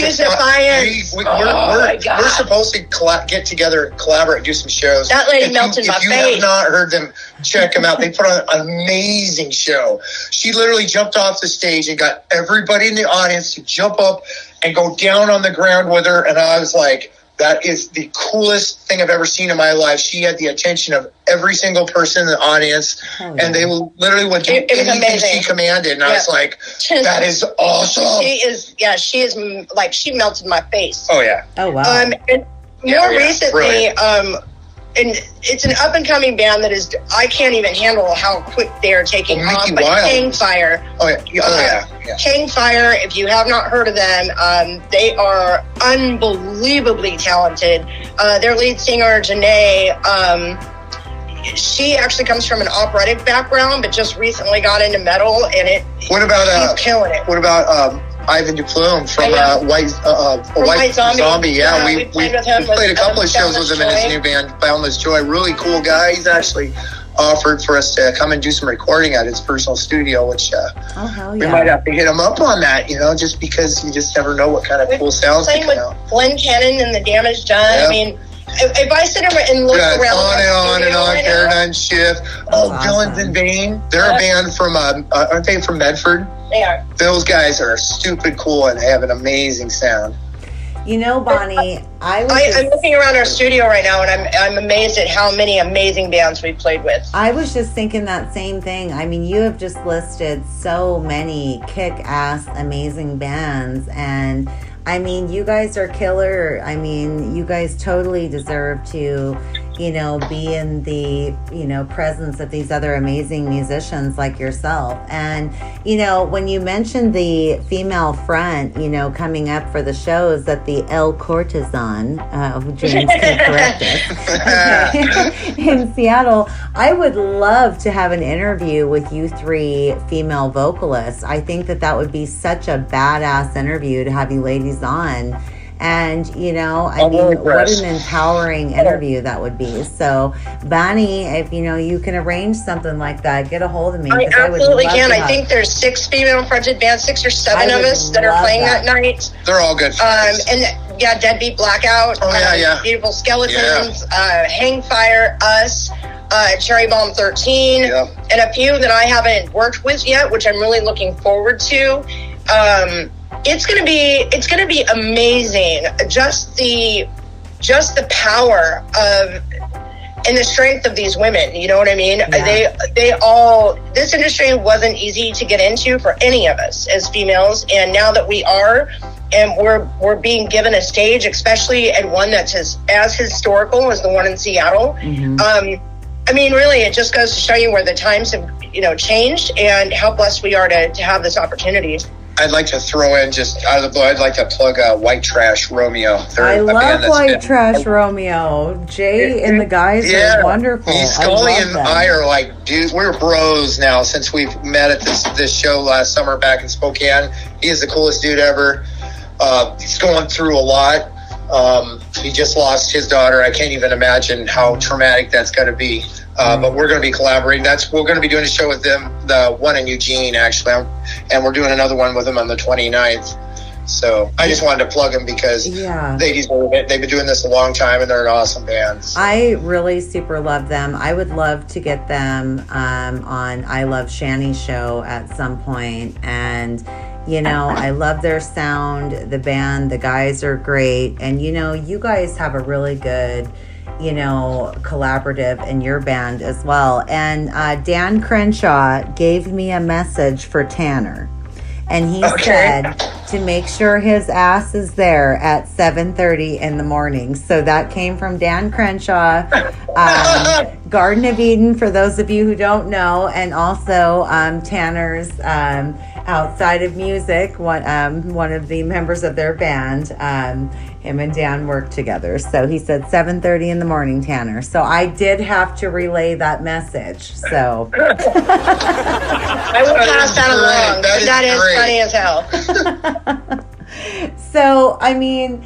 [SPEAKER 3] Fuse Defiance.
[SPEAKER 4] We're supposed to get together, collaborate, do some shows.
[SPEAKER 3] That lady melted my face.
[SPEAKER 4] If you have not heard them, check them out. They put on an amazing show. She literally jumped off the stage and got everybody in the audience to jump up and go down on the ground with her. And I was like, that is the coolest thing I've ever seen in my life. She had the attention of every single person in the audience, and they literally would do anything she commanded. And I was like, that is awesome.
[SPEAKER 3] She melted my face.
[SPEAKER 4] Oh, yeah.
[SPEAKER 1] Oh, wow.
[SPEAKER 3] And more recently, and it's an up-and-coming band that is, I can't even handle how quick they are taking off. But Hang Fire.
[SPEAKER 4] Oh, yeah.
[SPEAKER 3] Hang Fire, if you have not heard of them, they are unbelievably talented. Their lead singer, Janae, she actually comes from an operatic background, but just recently got into metal, and she's killing it.
[SPEAKER 4] What about Ivan Duplume from White Zombie? Yeah, we played a couple of shows with him in his new band, Boundless Joy. Really cool guy. He's actually offered for us to come and do some recording at his personal studio, which we might have to hit him up on that, just because you just never know what kind of cool sounds they come out.
[SPEAKER 3] Glenn Cannon and the Damage Done.
[SPEAKER 4] Yep.
[SPEAKER 3] If I sit and look around,
[SPEAKER 4] on and on, Paradigm Shift. Villains in Vain. They're a band from, aren't they from Medford?
[SPEAKER 3] They are.
[SPEAKER 4] Those guys are stupid cool and have an amazing sound.
[SPEAKER 1] Bonnie,
[SPEAKER 3] I'm looking around our studio right now, and I'm amazed at how many amazing bands we've played with.
[SPEAKER 1] I was just thinking that same thing. I mean, you have just listed so many kick-ass, amazing bands, and I mean, you guys are killer. I mean, you guys totally deserve to, be in the, presence of these other amazing musicians like yourself. And, when you mentioned the female front, coming up for the shows at the El Cortizan, James can correct us, in Seattle, I would love to have an interview with you three female vocalists. I think that would be such a badass interview to have you ladies on. And, what an empowering interview that would be. So, Bonnie, if, you can arrange something like that, get a hold of me.
[SPEAKER 3] I absolutely can. I think there's 6 female-fronted bands, 6 or 7 of us that are playing that night.
[SPEAKER 4] They're all good.
[SPEAKER 3] And, Deadbeat Blackout. Beautiful Skeletons, Hangfire, Us, Cherry Bomb 13, and a few that I haven't worked with yet, which I'm really looking forward to. It's gonna be amazing. Just the power of and the strength of these women. You know what I mean? Yeah. They all. This industry wasn't easy to get into for any of us as females, and now that we are, and we're being given a stage, especially at one that's as historical as the one in Seattle. Mm-hmm. I mean, really, it just goes to show you where the times have changed and how blessed we are to have this opportunity.
[SPEAKER 4] I'd like to throw in, just out of the blue, I'd like to plug White Trash Romeo.
[SPEAKER 1] I love White Trash Romeo. Jay and the guys are wonderful.
[SPEAKER 4] Scully and I are like, dude, we're bros now since we've met at this show last summer back in Spokane. He is the coolest dude ever. He's going through a lot. He just lost his daughter. I can't even imagine how traumatic that's going to be. But we're going to be collaborating. We're going to be doing a show with them, the one in Eugene, actually. And we're doing another one with them on the 29th. So I just wanted to plug them because they deserve it. They've been doing this a long time, and they're an awesome band.
[SPEAKER 1] I really super love them. I would love to get them on I Love Shanny's show at some point. And I love their sound, the band, the guys are great. And, you guys have a really good, collaborative in your band as well. And Dan Crenshaw gave me a message for Tanner. And he said to make sure his ass is there at 7:30 in the morning. So that came from Dan Crenshaw, Garden of Eden, for those of you who don't know, and also Tanner's Outside of Music, one of the members of their band. Him and Dan work together. So he said 7:30 in the morning, Tanner. So I did have to relay that message. So
[SPEAKER 3] I will pass that along. That is funny as hell.
[SPEAKER 1] So, I mean,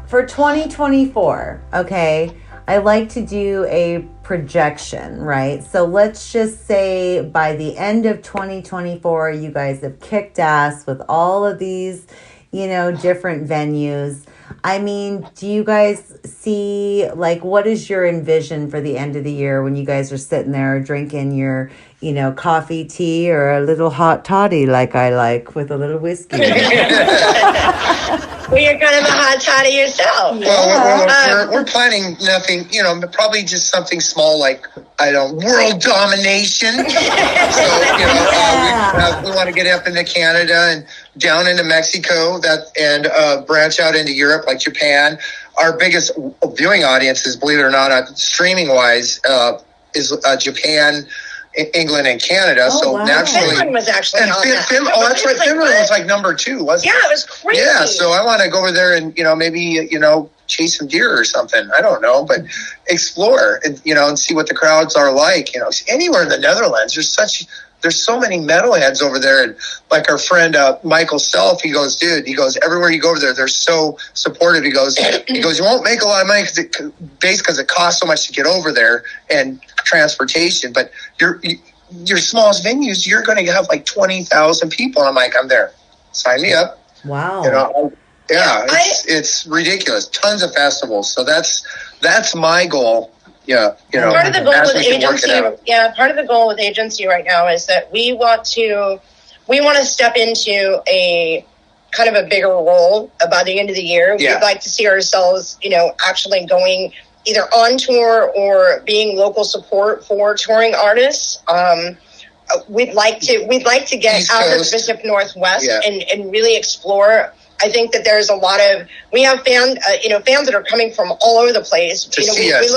[SPEAKER 1] for 2024, okay, I like to do a projection, right? So let's just say by the end of 2024, you guys have kicked ass with all of these, different venues. I mean, do you guys see, what is your envision for the end of the year when you guys are sitting there drinking your, coffee, tea, or a little hot toddy like I like with a little whiskey?
[SPEAKER 3] Well, you're kind of a hot toddy yourself.
[SPEAKER 4] Well, we're planning nothing, probably just something small like, world domination. So, we want to get up into Canada and down into Mexico and branch out into Europe like Japan. Our biggest viewing audiences, believe it or not, streaming wise, is Japan, England, and Canada. Naturally,
[SPEAKER 3] Finland was actually on that.
[SPEAKER 4] That's right. Finland was like number 2, wasn't it?
[SPEAKER 3] Yeah, it was crazy.
[SPEAKER 4] Yeah, so I want to go over there and maybe chase some deer or something. I don't know, but explore and and see what the crowds are like. Anywhere in the Netherlands, there's so many metalheads over there, and like our friend Michael Self, he goes, everywhere you go over there, they're so supportive. He goes, you won't make a lot of money because it costs so much to get over there and transportation, but your smallest venues, you're going to have like 20,000 people. And I'm like, I'm there. Sign me up.
[SPEAKER 1] Wow.
[SPEAKER 4] It's ridiculous. Tons of festivals. So that's my goal. Yeah,
[SPEAKER 3] part of the goal with agency. Yeah, part of the goal with agency right now is that we want to step into a kind of a bigger role by the end of the year.
[SPEAKER 4] Yeah.
[SPEAKER 3] We'd like to see ourselves, actually going either on tour or being local support for touring artists. We'd like to get
[SPEAKER 4] East
[SPEAKER 3] out of the
[SPEAKER 4] Coast.
[SPEAKER 3] Pacific Northwest
[SPEAKER 4] Yeah.
[SPEAKER 3] and really explore. I think that there's a lot of, we have fans that are coming from all over the place.
[SPEAKER 4] To see us,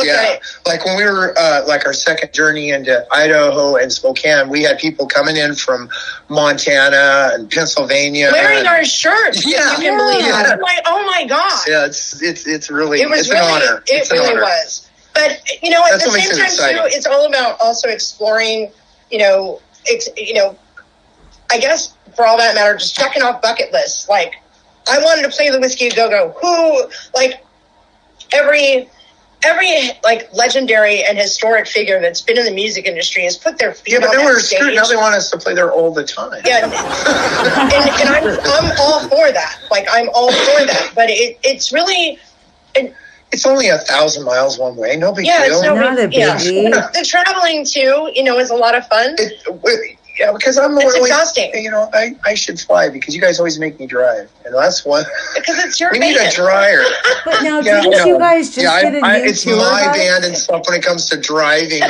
[SPEAKER 4] like when we were like our second journey into Idaho and Spokane, we had people coming in from Montana and Pennsylvania
[SPEAKER 3] wearing our shirts.
[SPEAKER 4] Yeah.
[SPEAKER 3] You can believe it.
[SPEAKER 4] Yeah.
[SPEAKER 3] I'm like, oh my God.
[SPEAKER 4] Yeah, it's really,
[SPEAKER 3] It was
[SPEAKER 4] it's
[SPEAKER 3] really,
[SPEAKER 4] an honor.
[SPEAKER 3] it really was. But, at
[SPEAKER 4] That's
[SPEAKER 3] the
[SPEAKER 4] what
[SPEAKER 3] same
[SPEAKER 4] makes it
[SPEAKER 3] time
[SPEAKER 4] exciting.
[SPEAKER 3] too, it's all about also exploring, I guess for all that matter, just checking off bucket lists. Like, I wanted to play the Whiskey A Go-Go. Who, like, every like legendary and historic figure that's been in the music industry has put their feet
[SPEAKER 4] Yeah, but
[SPEAKER 3] on
[SPEAKER 4] then
[SPEAKER 3] that
[SPEAKER 4] we're
[SPEAKER 3] stage.
[SPEAKER 4] screwed. Now they want us to play there all the time.
[SPEAKER 3] Yeah, and I'm all for that. Like, I'm all for that. But it's really...
[SPEAKER 4] It's only 1,000 miles one way. No big
[SPEAKER 3] Yeah,
[SPEAKER 4] deal.
[SPEAKER 3] it's no
[SPEAKER 1] Not a biggie.
[SPEAKER 3] The traveling too, is a lot of fun.
[SPEAKER 4] Yeah, because I'm the
[SPEAKER 3] It's
[SPEAKER 4] one.
[SPEAKER 3] exhausting.
[SPEAKER 4] I should fly because you guys always make me drive, and that's what.
[SPEAKER 3] Because it's your
[SPEAKER 4] We
[SPEAKER 3] band.
[SPEAKER 4] need a dryer.
[SPEAKER 1] But now,
[SPEAKER 4] Yeah,
[SPEAKER 1] didn't
[SPEAKER 4] no.
[SPEAKER 1] you guys just get a new
[SPEAKER 4] it's
[SPEAKER 1] tour
[SPEAKER 4] my
[SPEAKER 1] bus?
[SPEAKER 4] band and stuff when it comes to driving or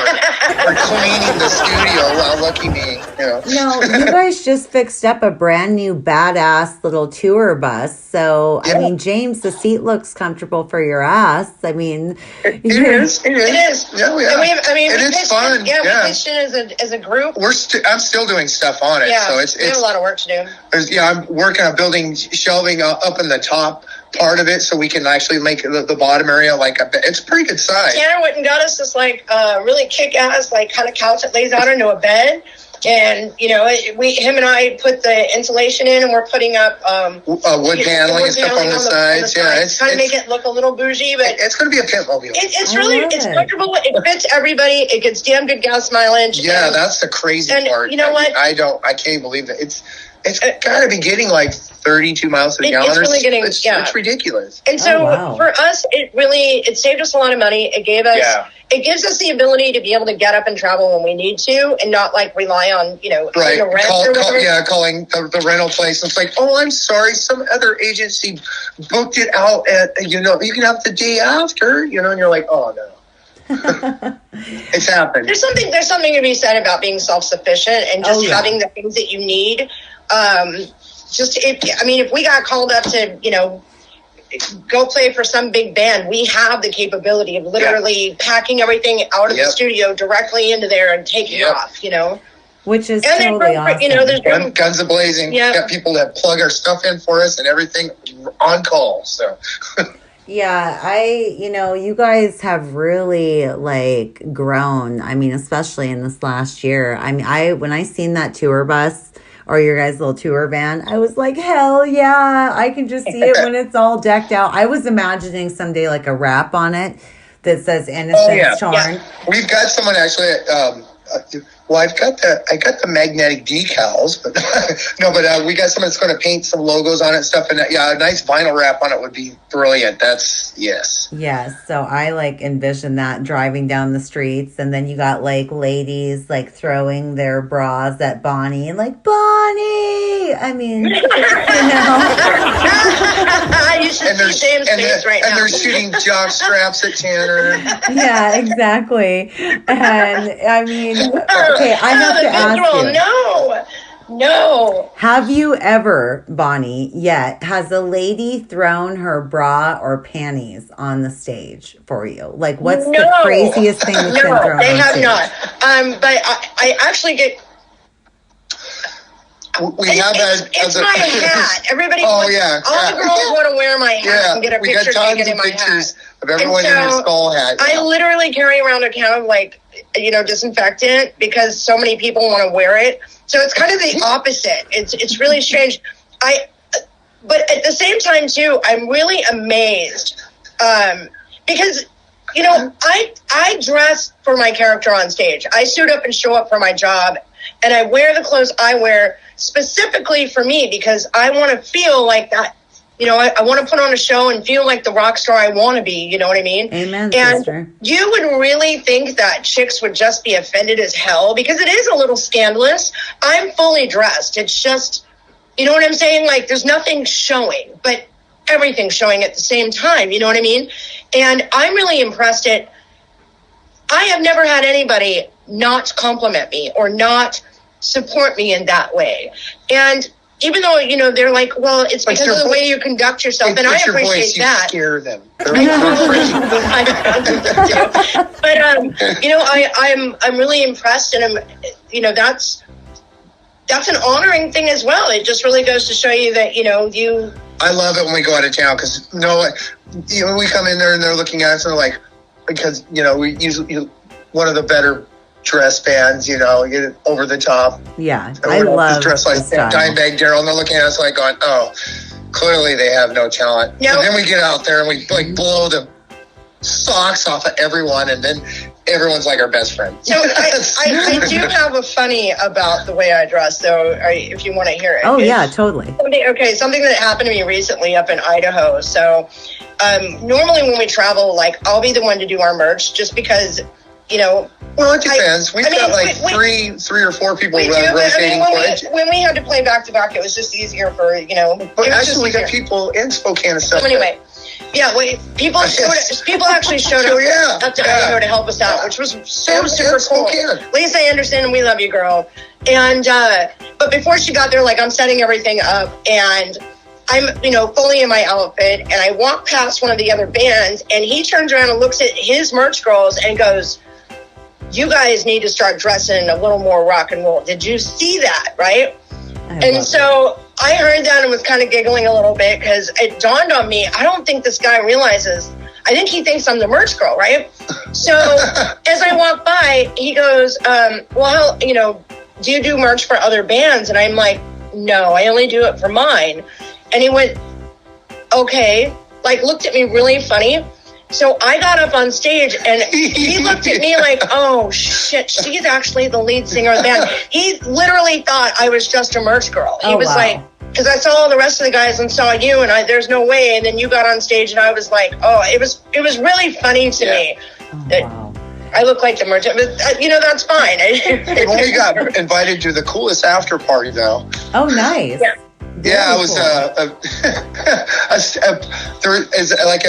[SPEAKER 4] cleaning the studio. Well, lucky me.
[SPEAKER 1] No, you guys just fixed up a brand new badass little tour bus. So, I
[SPEAKER 4] Yeah.
[SPEAKER 1] mean, James, the seat looks comfortable for your ass. I mean,
[SPEAKER 4] It is.
[SPEAKER 3] It is.
[SPEAKER 4] Yeah, we
[SPEAKER 3] And
[SPEAKER 4] are.
[SPEAKER 3] we
[SPEAKER 4] And it's
[SPEAKER 3] pitched
[SPEAKER 4] fun.
[SPEAKER 3] In,
[SPEAKER 4] Yeah.
[SPEAKER 3] we pitched in as a group.
[SPEAKER 4] I'm still doing stuff on it,
[SPEAKER 3] Yeah,
[SPEAKER 4] so
[SPEAKER 3] we
[SPEAKER 4] it's
[SPEAKER 3] have a lot of work to do.
[SPEAKER 4] I'm working on building shelving up in the top part of it, so we can actually make the bottom area it's pretty good size.
[SPEAKER 3] Tanner went and got us this really kick-ass kind of couch that lays out into a bed. And him and I put the insulation in, and we're putting up
[SPEAKER 4] Wood paneling and stuff on the sides. Yeah, it's
[SPEAKER 3] kind of make it look a little bougie, but
[SPEAKER 4] it's going to be a pitmobile.
[SPEAKER 3] it's
[SPEAKER 1] I
[SPEAKER 3] really
[SPEAKER 1] love
[SPEAKER 3] it's
[SPEAKER 1] it.
[SPEAKER 3] comfortable. It fits everybody. It gets damn good gas mileage.
[SPEAKER 4] Yeah,
[SPEAKER 3] and
[SPEAKER 4] that's the crazy
[SPEAKER 3] and
[SPEAKER 4] part.
[SPEAKER 3] you know what?
[SPEAKER 4] I can't believe it. It's got to be getting like 32 miles to the gallon.
[SPEAKER 3] It's really getting
[SPEAKER 4] It's ridiculous.
[SPEAKER 3] And so
[SPEAKER 1] Oh, wow.
[SPEAKER 3] for us, it saved us a lot of money. It gave us, it gives us the ability to be able to get up and travel when we need to, and not rely on
[SPEAKER 4] Right.
[SPEAKER 3] the rent or whatever.
[SPEAKER 4] Calling the rental place. It's like, oh, I'm sorry, some other agency booked it out at you can have the day after, and you're like, oh no. It's happened.
[SPEAKER 3] There's something to be said about being self-sufficient and just having the things that you need. If we got called up to, go play for some big band, we have the capability of literally packing everything out of the studio directly into there and taking off,
[SPEAKER 1] which is
[SPEAKER 3] And
[SPEAKER 1] totally awesome.
[SPEAKER 3] there's
[SPEAKER 4] Guns a-blazing.
[SPEAKER 3] Yeah.
[SPEAKER 4] Got people that plug our stuff in for us and everything on call. So
[SPEAKER 1] Yeah, you guys have really grown. I mean, especially in this last year. I mean, when I seen that tour bus or your guys' little tour van, I was like, hell yeah, I can just see it when it's all decked out. I was imagining someday a wrap on it that says Innocence Charm.
[SPEAKER 3] Yeah.
[SPEAKER 4] we've got someone actually. I got the magnetic decals, but we got someone that's going to paint some logos on it and stuff. And a nice vinyl wrap on it would be brilliant. That's yes.
[SPEAKER 1] Yes, so I envision that driving down the streets, and then you got ladies throwing their bras at Bonnie, Bonnie. I mean,
[SPEAKER 3] you should see James' face right
[SPEAKER 4] and
[SPEAKER 3] now.
[SPEAKER 4] they're shooting jock straps at Tanner.
[SPEAKER 1] Yeah, exactly. And I mean, okay, I have to ask you.
[SPEAKER 3] No.
[SPEAKER 1] Have you ever, Bonnie, has a lady thrown her bra or panties on the stage for you? What's the craziest thing that's been thrown
[SPEAKER 3] No, they
[SPEAKER 1] on
[SPEAKER 3] have
[SPEAKER 1] stage?
[SPEAKER 3] not. But I actually get... It's my hat. Everybody, all the girls want to wear my hat and get a
[SPEAKER 4] we
[SPEAKER 3] picture
[SPEAKER 4] got tons
[SPEAKER 3] taken in
[SPEAKER 4] of
[SPEAKER 3] my
[SPEAKER 4] pictures
[SPEAKER 3] hat.
[SPEAKER 4] of everyone in their skull hat.
[SPEAKER 3] I literally carry around a can of disinfectant because so many people want to wear it. So it's kind of the opposite. It's really strange. But at the same time too, I'm really amazed because I dress for my character on stage. I suit up and show up for my job, and I wear the clothes I wear specifically for me because I want to feel like that. I want to put on a show and feel like the rock star I want to be. You know what I mean?
[SPEAKER 1] Amen,
[SPEAKER 3] and
[SPEAKER 1] sister.
[SPEAKER 3] you would really think that chicks would just be offended as hell because it is a little scandalous. I'm fully dressed. It's just, You know what I'm saying? Like, there's nothing showing, but everything's showing at the same time. You know what I mean? And I'm really impressed at, I have never had anybody not compliment me or not support me in that way. And even though, you know, they're like, well, it's because of the way you conduct yourself. And I appreciate that.
[SPEAKER 4] You scare them. But,
[SPEAKER 3] you know, I'm really impressed, and you know, that's an honoring thing as well. It just really goes to show you that, you know,
[SPEAKER 4] I love it when we go out of town because, you know, we come in there and they're looking at us and they're like, because, you know, we usually one of the better dress bands, you know, get over the top.
[SPEAKER 1] Yeah, I love
[SPEAKER 4] dress like Dimebag Darrell, and they're looking at us like going, oh, clearly they have no talent.
[SPEAKER 3] No.
[SPEAKER 4] And then we get out there and we like blow the socks off of everyone, and then everyone's like our best friend.
[SPEAKER 3] So I do have a funny about the way I dress, though, if you want to hear it.
[SPEAKER 1] Oh, yeah, totally.
[SPEAKER 3] Something that happened to me recently up in Idaho. So normally when we travel, like, I'll be the one to do our merch just because, you know.
[SPEAKER 4] Well, it depends. We've got like three or four people rotating.
[SPEAKER 3] When we had to play back to back, it was just easier for, you know.
[SPEAKER 4] But actually, we got people in Spokane and stuff.
[SPEAKER 3] So anyway. Yeah, people actually showed up to Idaho to help us out, which was super cool. Lisa Anderson, we love you, girl. And but before she got there, like, I'm setting everything up, and I'm, you know, fully in my outfit, and I walk past one of the other bands, and he turns around and looks at his merch girls and goes, "You guys need to start dressing a little more rock and roll. Did you see that?" Right? And so I heard that and was kind of giggling a little bit because it dawned on me, I don't think this guy realizes, I think he thinks I'm the merch girl, right? So as I walk by, he goes, well, you know, do you do merch for other bands? And I'm like, no, I only do it for mine. And he went, okay, like looked at me really funny. So I got up on stage and he looked at me like, oh shit, she's actually the lead singer of the band. He literally thought I was just a merch girl. He was like, because I saw all the rest of the guys and saw you, and there's no way. And then you got on stage and I was like, oh, it was really funny to me. Wow. I look like the merch, but you know, that's fine.
[SPEAKER 4] We've only got invited to the coolest after party though.
[SPEAKER 1] Oh, nice.
[SPEAKER 4] Yeah, it was there is like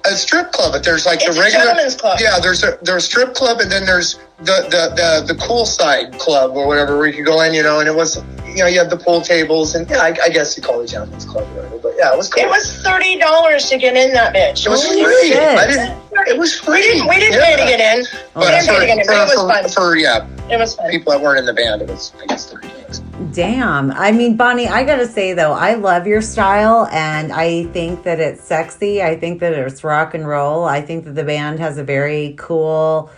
[SPEAKER 4] a strip club, but there's like
[SPEAKER 3] it's
[SPEAKER 4] the regular
[SPEAKER 3] gentleman's club.
[SPEAKER 4] Yeah, there's a strip club, and then there's the cool side club or whatever where you can go in, you know, and it was, you know, you have the pool tables, and yeah, I guess you call it gentleman's club or whatever, but yeah, it was cool.
[SPEAKER 3] It was $30 to get in that bitch.
[SPEAKER 4] It was free. It was free.
[SPEAKER 3] We didn't pay to get in. But it was fun. It was fun.
[SPEAKER 4] People that weren't in the band, it was, I guess, $30.
[SPEAKER 1] Damn. I mean, Bonnie, I gotta say though, I love your style, and I think that it's sexy. I think that it's rock and roll. I think that the band has a very cool,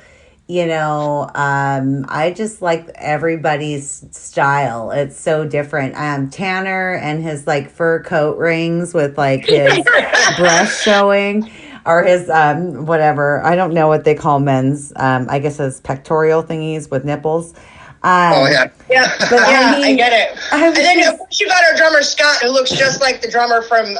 [SPEAKER 1] you know, I just like everybody's style. It's so different. Tanner and his like fur coat rings with like his breast showing, or his whatever. I don't know what they call men's. I guess his pectoral thingies with nipples.
[SPEAKER 3] Yeah. But yeah, I get it. And then of course you got our drummer Scott, who looks just like the drummer from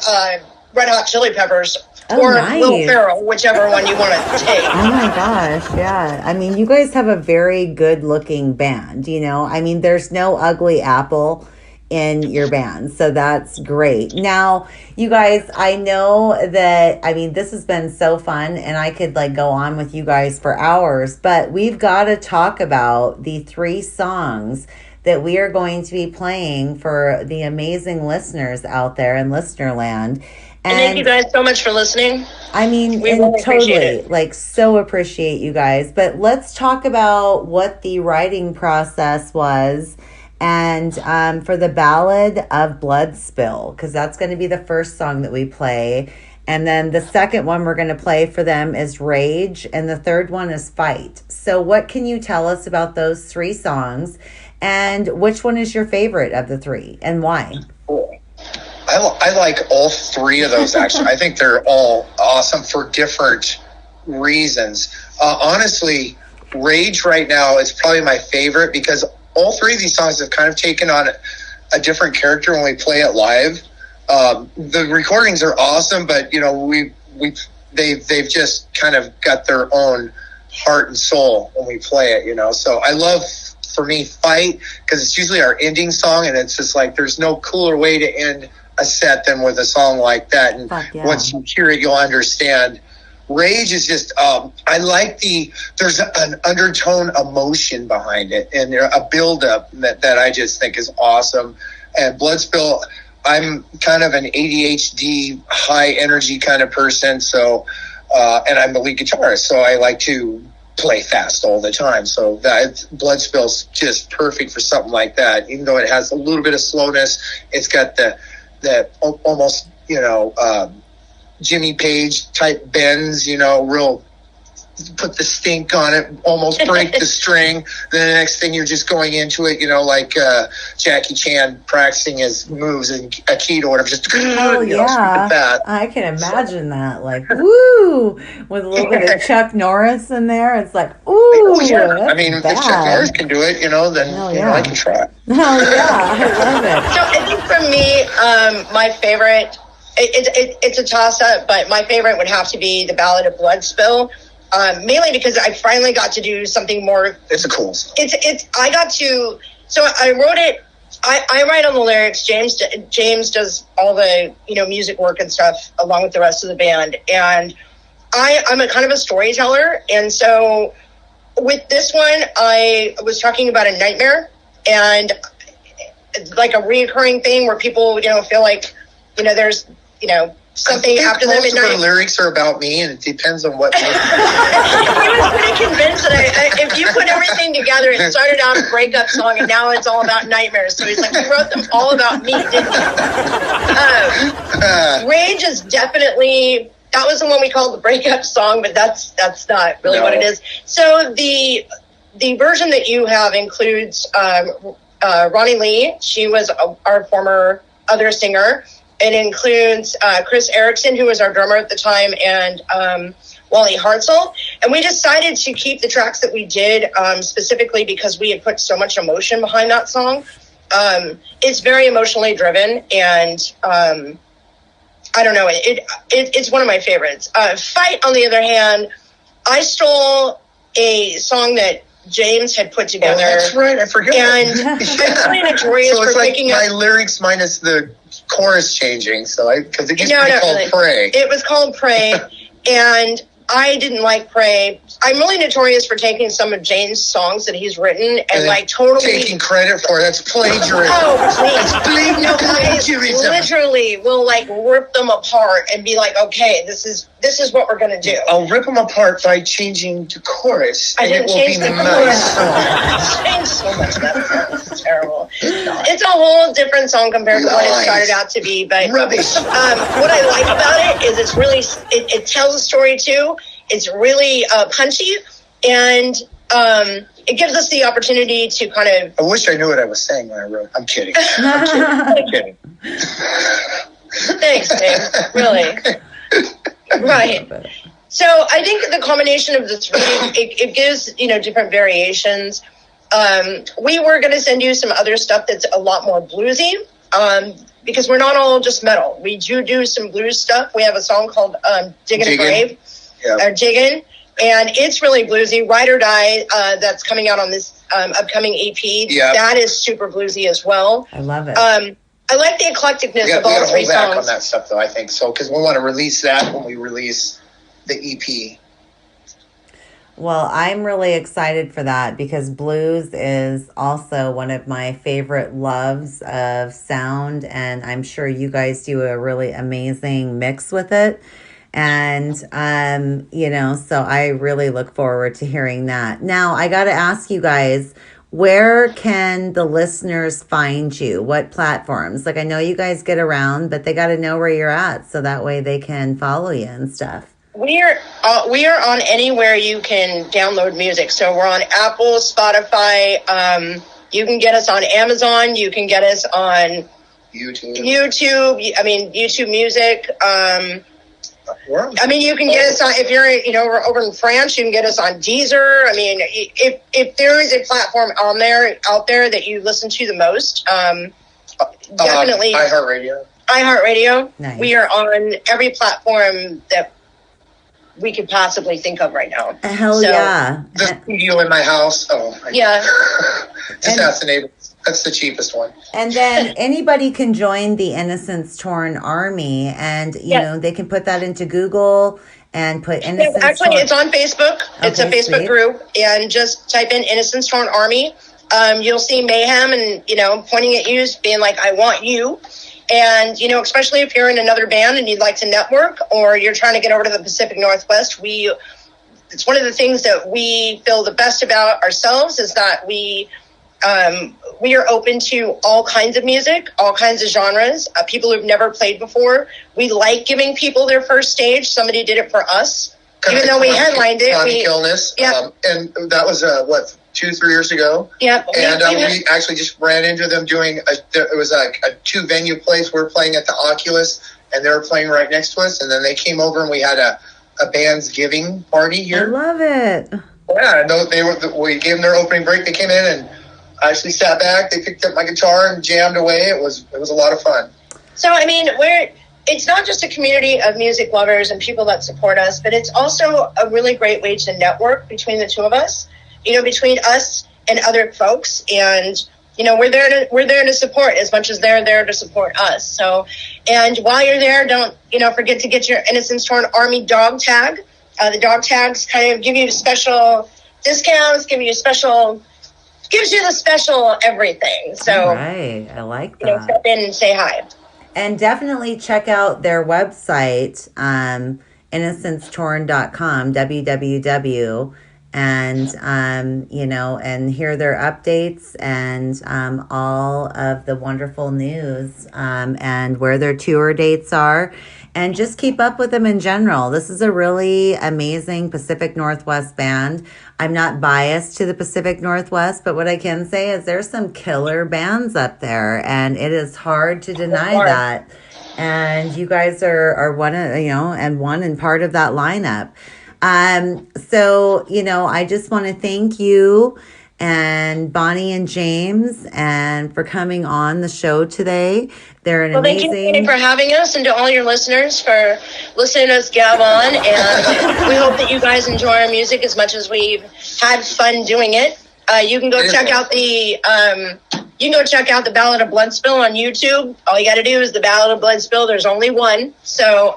[SPEAKER 3] Red Hot Chili Peppers, or nice. Will Ferrell, whichever one you want to take.
[SPEAKER 1] Oh my gosh, yeah. I mean, you guys have a very good-looking band. You know, I mean, there's no ugly apple in your band, so that's great. Now, you guys, I know that, I mean, this has been so fun, and I could like go on with you guys for hours, but we've got to talk about the 3 songs that we are going to be playing for the amazing listeners out there in Listenerland.
[SPEAKER 3] And thank you guys so much for listening.
[SPEAKER 1] I mean, we really totally, like, so appreciate you guys. But let's talk about what the writing process was. And for the Ballad of Blood Spill, because that's going to be the first song that we play. And then the second one we're going to play for them is Rage. And the third one is Fight. So what can you tell us about those 3 songs? And which one is your favorite of the 3 and why?
[SPEAKER 4] I like all 3 of those, actually. I think they're all awesome for different reasons. Honestly, Rage right now is probably my favorite because all 3 of these songs have kind of taken on a different character when we play it live. The recordings are awesome, but you know, they've just kind of got their own heart and soul when we play it, you know. So I love for me, Fight, because it's usually our ending song, and it's just like there's no cooler way to end a set than with a song like that. And once you hear it, you'll understand. Rage is just, I like there's an undertone emotion behind it and a buildup that I just think is awesome. And Bloodspill, I'm kind of an ADHD, high energy kind of person. So, and I'm the lead guitarist, so I like to play fast all the time. So that Bloodspill's just perfect for something like that. Even though it has a little bit of slowness, it's got the almost, Jimmy Page type bends, real put the stink on it, almost break the string. Then the next thing you're just going into it, like Jackie Chan practicing his moves in Aikido or whatever. Just
[SPEAKER 1] that. I can imagine that, like woo, with a little bit of Chuck Norris in there. It's like ooh,
[SPEAKER 4] yeah. I mean, if Chuck Norris can do it, then I can try.
[SPEAKER 1] Oh yeah, I love it.
[SPEAKER 3] So I think for me, my favorite. It's a toss-up, but my favorite would have to be the Ballad of Bloodspill, mainly because I finally got to do something more.
[SPEAKER 4] It's a cool song.
[SPEAKER 3] I got to. So I wrote it. I write on the lyrics. James does all the music work and stuff along with the rest of the band, and I'm a kind of a storyteller, and so with this one, I was talking about a nightmare and like a reoccurring thing where people feel like there's something after them.
[SPEAKER 4] Most of the lyrics are about me, and it depends on what.
[SPEAKER 3] He was pretty convinced that if you put everything together, it started out a breakup song, and now it's all about nightmares. So he's like, you wrote them all about me, didn't you? Rage is definitely, that was the one we called the breakup song, but that's not really what it is. So the version that you have includes Ronnie Lee. She was our former other singer. It includes Chris Erickson, who was our drummer at the time, and Wally Hartzell. And we decided to keep the tracks that we did specifically because we had put so much emotion behind that song. It's very emotionally driven, and I don't know. It's one of my favorites. Fight, on the other hand, I stole a song that James had put together.
[SPEAKER 4] Oh, that's right. I forgot.
[SPEAKER 3] And I'm really notorious for picking up
[SPEAKER 4] my lyrics minus the chorus changing. So because it used to be called
[SPEAKER 3] really.
[SPEAKER 4] Pray.
[SPEAKER 3] It was called Pray, and I didn't like Pray. I'm really notorious for taking some of James' songs that he's written and like totally
[SPEAKER 4] taking credit for it. That's plagiarism.
[SPEAKER 3] Oh, please.
[SPEAKER 4] That's plagiarism.
[SPEAKER 3] Literally will like rip them apart and be like, okay, this is what we're gonna do.
[SPEAKER 4] I'll rip them apart by changing the chorus.
[SPEAKER 3] I didn't change the
[SPEAKER 4] chorus.
[SPEAKER 3] It's changed so much. That's terrible. It's a whole different song compared to what it started out to be. But
[SPEAKER 4] rubbish.
[SPEAKER 3] What I like about it is it's really it tells a story too. It's really punchy, and it gives us the opportunity to kind of.
[SPEAKER 4] I wish I knew what I was saying when I wrote. I'm kidding. I'm kidding.
[SPEAKER 3] Thanks, Dave. Really. Right. So I think the combination of the three, it gives, different variations. We were going to send you some other stuff that's a lot more bluesy, because we're not all just metal. We do some blues stuff. We have a song called Diggin' a Grave, or Jiggin', and it's really bluesy. Ride or Die, that's coming out on this upcoming EP. That is super bluesy as well.
[SPEAKER 1] I love it.
[SPEAKER 3] I like the eclecticness of all three songs. We got to hold back
[SPEAKER 4] on that stuff, though, I think so, because we want to release that when we release the EP.
[SPEAKER 1] Well, I'm really excited for that because blues is also one of my favorite loves of sound, and I'm sure you guys do a really amazing mix with it. And, so I really look forward to hearing that. Now, I got to ask you guys, where can the listeners find you? What platforms? Like, I know you guys get around, but they got to know where you're at so that way they can follow you and stuff.
[SPEAKER 3] We are on anywhere you can download music. So we're on Apple, Spotify. You can get us on Amazon. You can get us on
[SPEAKER 4] YouTube.
[SPEAKER 3] YouTube Music. You can get us on, if you're, over in France, you can get us on Deezer. If there is a platform out there that you listen to the most, definitely
[SPEAKER 4] iHeartRadio.
[SPEAKER 3] iHeartRadio.
[SPEAKER 1] Nice.
[SPEAKER 3] We are on every platform that we could possibly think of right now.
[SPEAKER 1] Hell yeah.
[SPEAKER 4] The studio in my house.
[SPEAKER 3] Yeah.
[SPEAKER 4] Just ask the neighbors. That's the cheapest one.
[SPEAKER 1] And then anybody can join the Innocence Torn Army, and you know they can put that into Google and put Innocence.
[SPEAKER 3] Actually,
[SPEAKER 1] Torn.
[SPEAKER 3] it's on Facebook.
[SPEAKER 1] Okay,
[SPEAKER 3] it's a Facebook group, and just type in Innocence Torn Army. You'll see mayhem, and pointing at you, being like, "I want you." And especially if you're in another band and you'd like to network, or you're trying to get over to the Pacific Northwest, it's one of the things that we feel the best about ourselves is that we are open to all kinds of music, all kinds of genres, people who've never played before. We like giving people their first stage. Somebody did it for us. Even though we headlined it.
[SPEAKER 4] Chronic illness.
[SPEAKER 3] Yeah.
[SPEAKER 4] And that was, 2-3 years ago?
[SPEAKER 3] Yeah.
[SPEAKER 4] And we actually just ran into them doing, it was like a 2-venue place. We were playing at the Oculus, and they were playing right next to us. And then they came over, and we had a band's giving party here.
[SPEAKER 1] I love it.
[SPEAKER 4] Yeah, and we gave them their opening break. They came in and I actually sat back. They picked up my guitar and jammed away. It was a lot of fun.
[SPEAKER 3] So, it's not just a community of music lovers and people that support us, but it's also a really great way to network between the two of us, between us and other folks. And, we're there to support as much as they're there to support us. So, and while you're there, don't, forget to get your Innocence Torn Army dog tag. The dog tags kind of give you special discounts, gives you the special everything. So,
[SPEAKER 1] right. I like that.
[SPEAKER 3] Step in and say hi.
[SPEAKER 1] And definitely check out their website, innocencetorn.com, www, and, and hear their updates and all of the wonderful news and where their tour dates are. And just keep up with them in general. This is a really amazing Pacific Northwest band. I'm not biased to the Pacific Northwest, but what I can say is there's some killer bands up there, and it is hard to deny that. And you guys are one of, and part of that lineup. So, I just want to thank you and Bonnie and James and for coming on the show today. They're amazing.
[SPEAKER 3] Thank you for having us, and to all your listeners for listening to us gab on. And we hope that you guys enjoy our music as much as we've had fun doing it. You can go check out the Ballad of Blood Spill on YouTube. All you got to do is the Ballad of Blood Spill. There's only one, so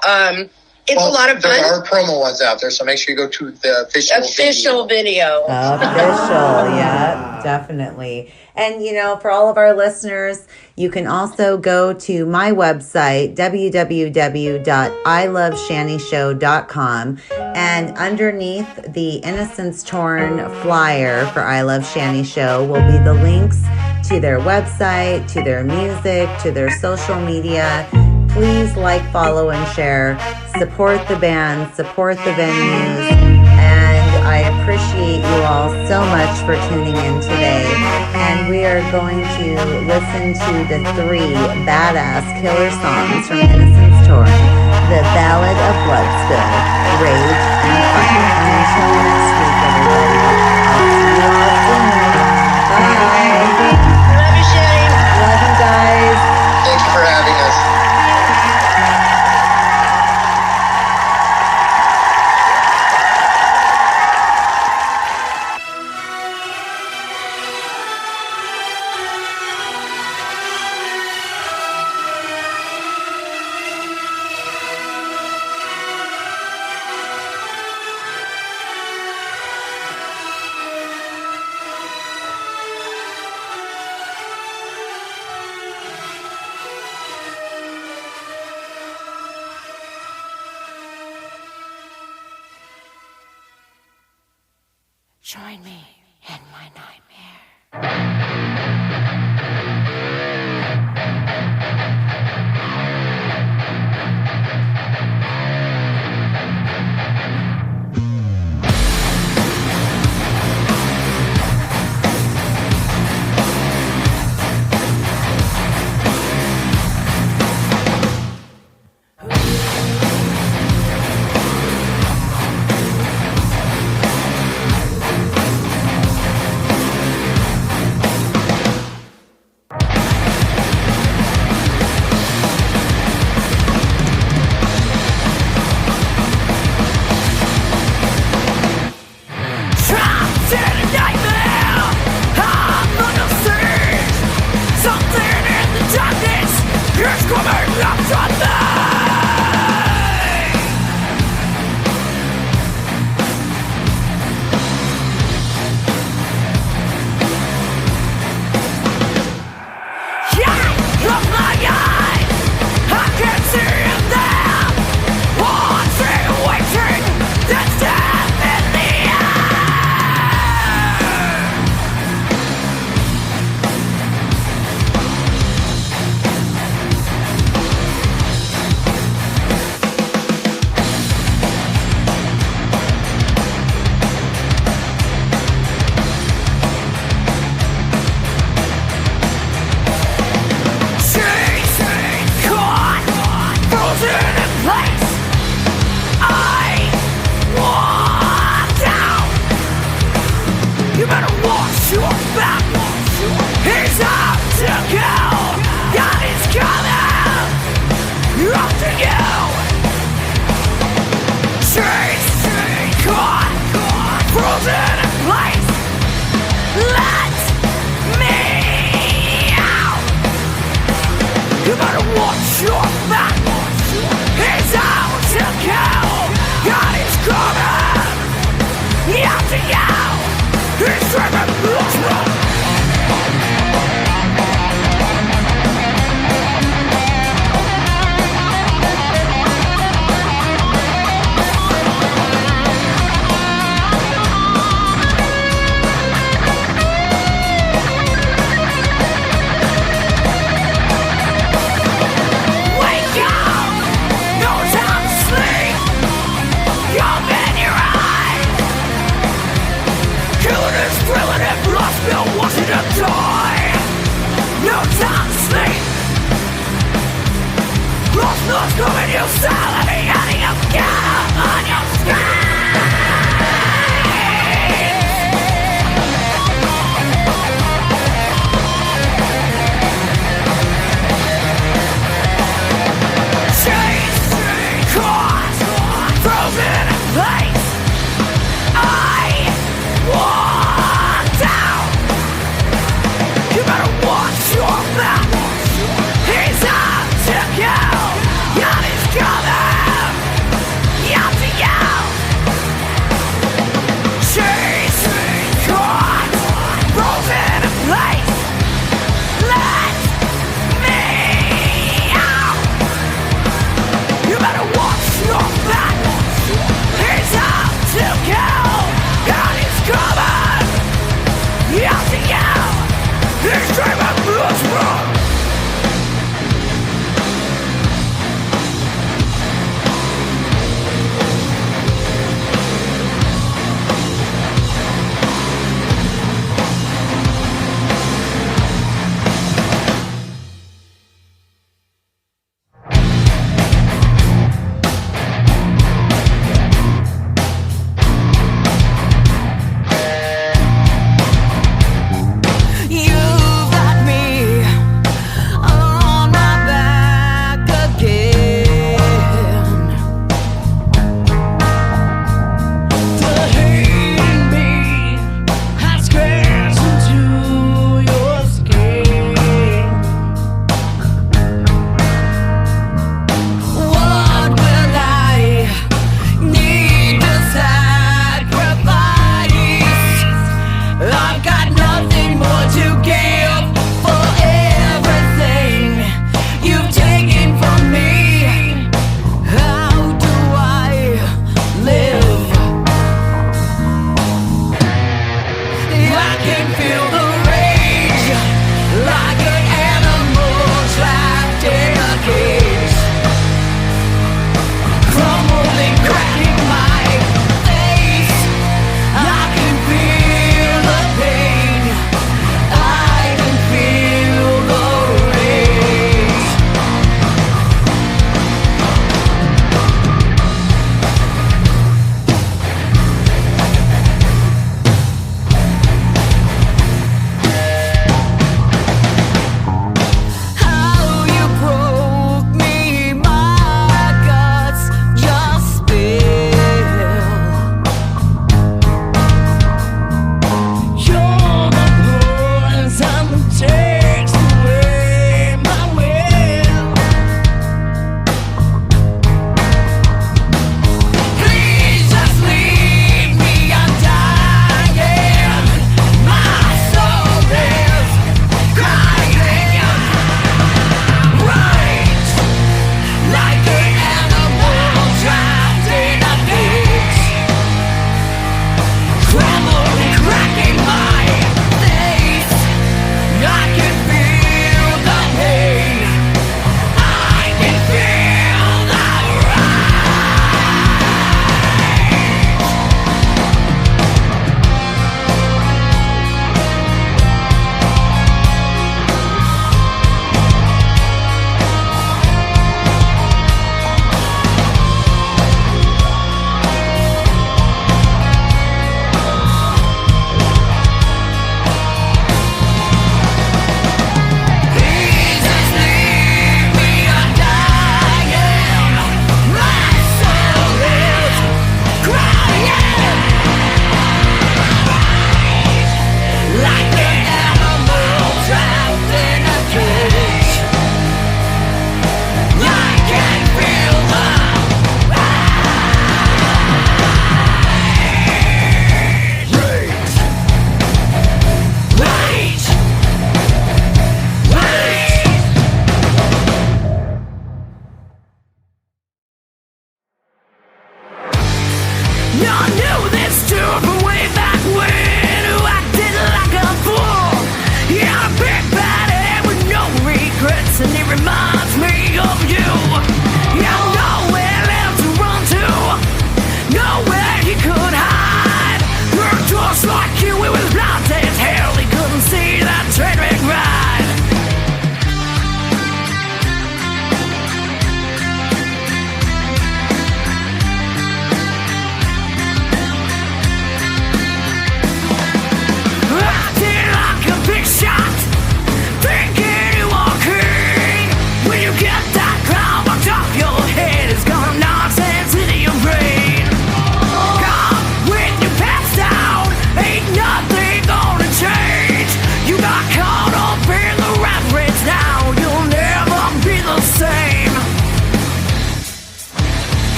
[SPEAKER 3] it's a lot of fun.
[SPEAKER 4] There are promo ones out there, so make sure you go to the official
[SPEAKER 3] video.
[SPEAKER 1] Official, yeah, definitely. And, for all of our listeners, you can also go to my website, www.iloveshannyshow.com. And underneath the Innocence Torn flyer for I Love Shanny Show will be the links to their website, to their music, to their social media. Please like, follow, and share. Support the band, support the venues. And I appreciate you all so much for tuning in today. And we are going to listen to the 3 badass killer songs from Innocence Torn. The Ballad of Blood Spill, Rage, and Fun. And until next week, everybody, I'll see you all soon. Bye.
[SPEAKER 3] Love you, Shanny.
[SPEAKER 1] Love you guys.
[SPEAKER 4] Thank you for having us.
[SPEAKER 5] Join me in my nightmare. your back. He's out to kill. God is coming. After you. He's driven blood. Lost coming, you salary, and you got on your skin. Chains, caught, frozen in place. I want down. You better watch your mouth. He's out to kill. God is coming!